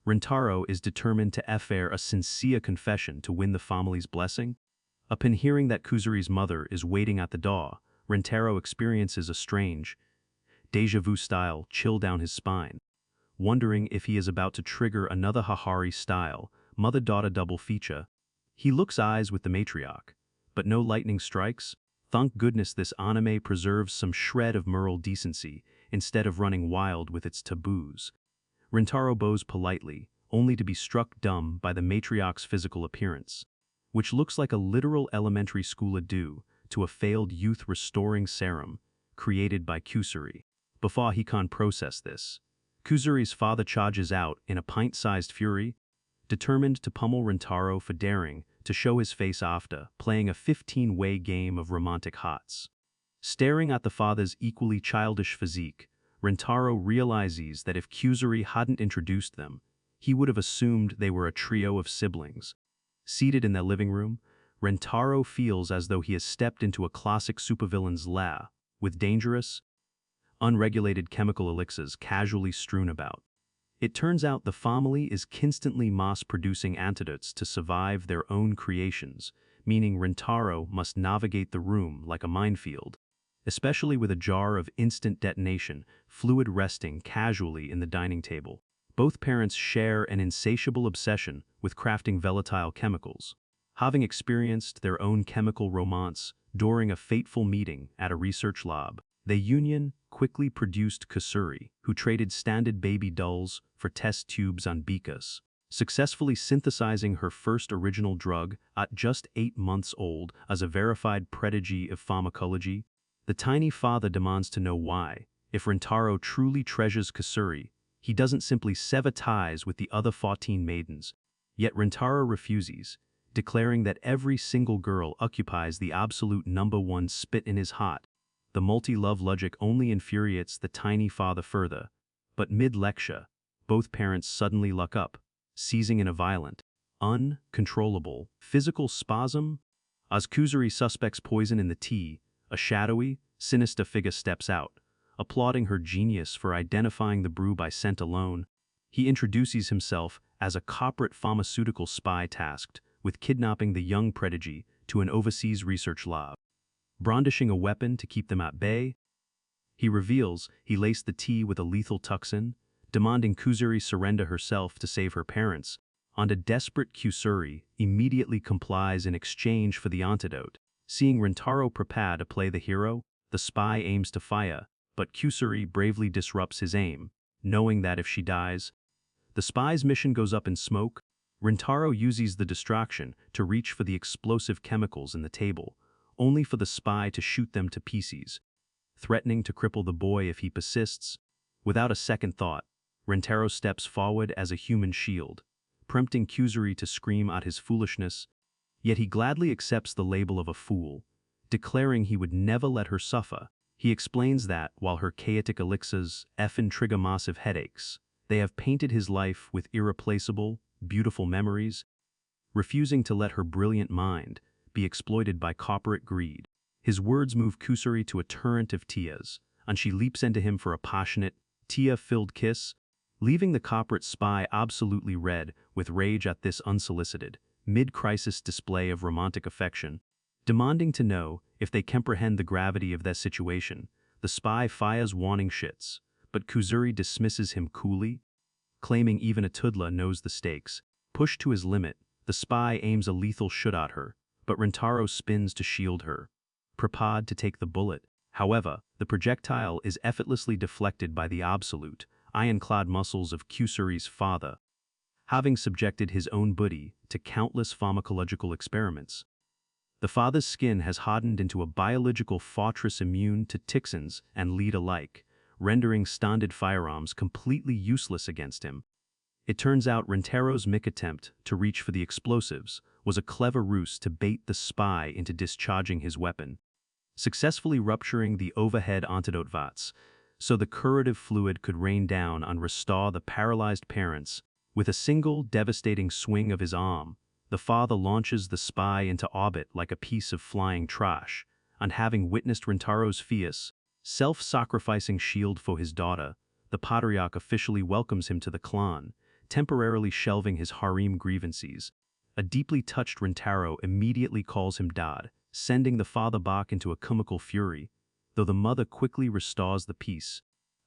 Speaker 1: Rintaro is determined to effare a sincere confession to win the family's blessing. Upon hearing that Kuzuri's mother is waiting at the door, Rintaro experiences a strange, déjà vu-style chill down his spine, wondering if he is about to trigger another Hahari-style, mother-daughter double feature. He looks eyes with the matriarch, but no lightning strikes. Thank goodness this anime preserves some shred of moral decency, instead of running wild with its taboos. Rintaro bows politely, only to be struck dumb by the matriarch's physical appearance, which looks like a literal elementary school adieu to a failed youth-restoring serum created by Kusuri. Before he can process this, Kuzuri's father charges out in a pint-sized fury, determined to pummel Rintaro for daring to show his face after playing a 15-way game of romantic hearts. Staring at the father's equally childish physique, Rintaro realizes that if Kuzuri hadn't introduced them, he would have assumed they were a trio of siblings. Seated in their living room, Rintaro feels as though he has stepped into a classic supervillain's lair, with dangerous, unregulated chemical elixirs casually strewn about. It turns out the family is constantly mass-producing antidotes to survive their own creations, meaning Rintaro must navigate the room like a minefield, especially with a jar of instant detonation fluid resting casually in the dining table. Both parents share an insatiable obsession with crafting volatile chemicals, having experienced their own chemical romance during a fateful meeting at a research lab. The union quickly produced Kusuri, who traded standard baby dolls for test tubes on beakers, successfully synthesizing her first original drug at just 8 months old as a verified prodigy of pharmacology. The tiny father demands to know why, if Rintaro truly treasures Kusuri, he doesn't simply sever ties with the other 14 maidens. Yet Rintaro refuses, declaring that every single girl occupies the absolute #1 spot in his heart. The multi-love logic only infuriates the tiny father further, but mid-lecture, both parents suddenly lock up, seizing in a violent, uncontrollable, physical spasm. As Kuzuri suspects poison in the tea, a shadowy, sinister figure steps out, applauding her genius for identifying the brew by scent alone. He introduces himself as a corporate pharmaceutical spy tasked with kidnapping the young prodigy to an overseas research lab. Brandishing a weapon to keep them at bay, he reveals he laced the tea with a lethal toxin, demanding Kuzuri surrender herself to save her parents, and a desperate Kusuri immediately complies in exchange for the antidote. Seeing Rintaro prepare to play the hero, the spy aims to fire, but Kusuri bravely disrupts his aim, knowing that if she dies, the spy's mission goes up in smoke. Rintaro uses the distraction to reach for the explosive chemicals in the table, only for the spy to shoot them to pieces, threatening to cripple the boy if he persists. Without a second thought, Rintaro steps forward as a human shield, prompting Kusuri to scream at his foolishness, yet he gladly accepts the label of a fool, declaring he would never let her suffer. He explains that, while her chaotic elixirs effin' trigger massive headaches, they have painted his life with irreplaceable, beautiful memories, refusing to let her brilliant mind be exploited by corporate greed. His words move Kusuri to a torrent of tears, and she leaps into him for a passionate, tear-filled kiss, leaving the corporate spy absolutely red with rage at this unsolicited, mid-crisis display of romantic affection. Demanding to know if they comprehend the gravity of their situation, the spy fires warning shots, but Kuzuri dismisses him coolly, claiming even a toddler knows the stakes. Pushed to his limit, the spy aims a lethal shot at her, but Rintaro spins to shield her, prepared to take the bullet. However, the projectile is effortlessly deflected by the absolute, ironclad muscles of Kusuri's father, having subjected his own body to countless pharmacological experiments. The father's skin has hardened into a biological fortress immune to toxins and lead alike, rendering standard firearms completely useless against him. It turns out Rintaro's attempt to reach for the explosives was a clever ruse to bait the spy into discharging his weapon, successfully rupturing the overhead antidote vats, so the curative fluid could rain down and restore the paralyzed parents. With a single devastating swing of his arm, the father launches the spy into orbit like a piece of flying trash, and having witnessed Rintaro's fierce, self-sacrificing shield for his daughter, the patriarch officially welcomes him to the clan, temporarily shelving his harem grievances. A deeply touched Rintaro immediately calls him dad, sending the father back into a comical fury, though the mother quickly restores the peace.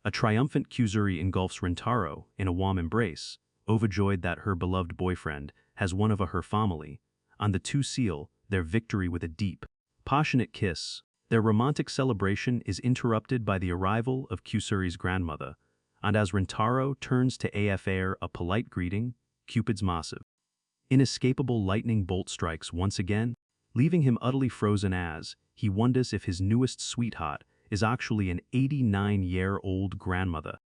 Speaker 1: A triumphant Kusuri engulfs Rintaro in a warm embrace, overjoyed that her beloved boyfriend has one of her family, and the two seal their victory with a deep, passionate kiss. Their romantic celebration is interrupted by the arrival of Kusuri's grandmother, and as Rintaro turns to offer a polite greeting, Cupid's massive, inescapable lightning bolt strikes once again, leaving him utterly frozen as he wonders if his newest sweetheart is actually an 89-year-old grandmother.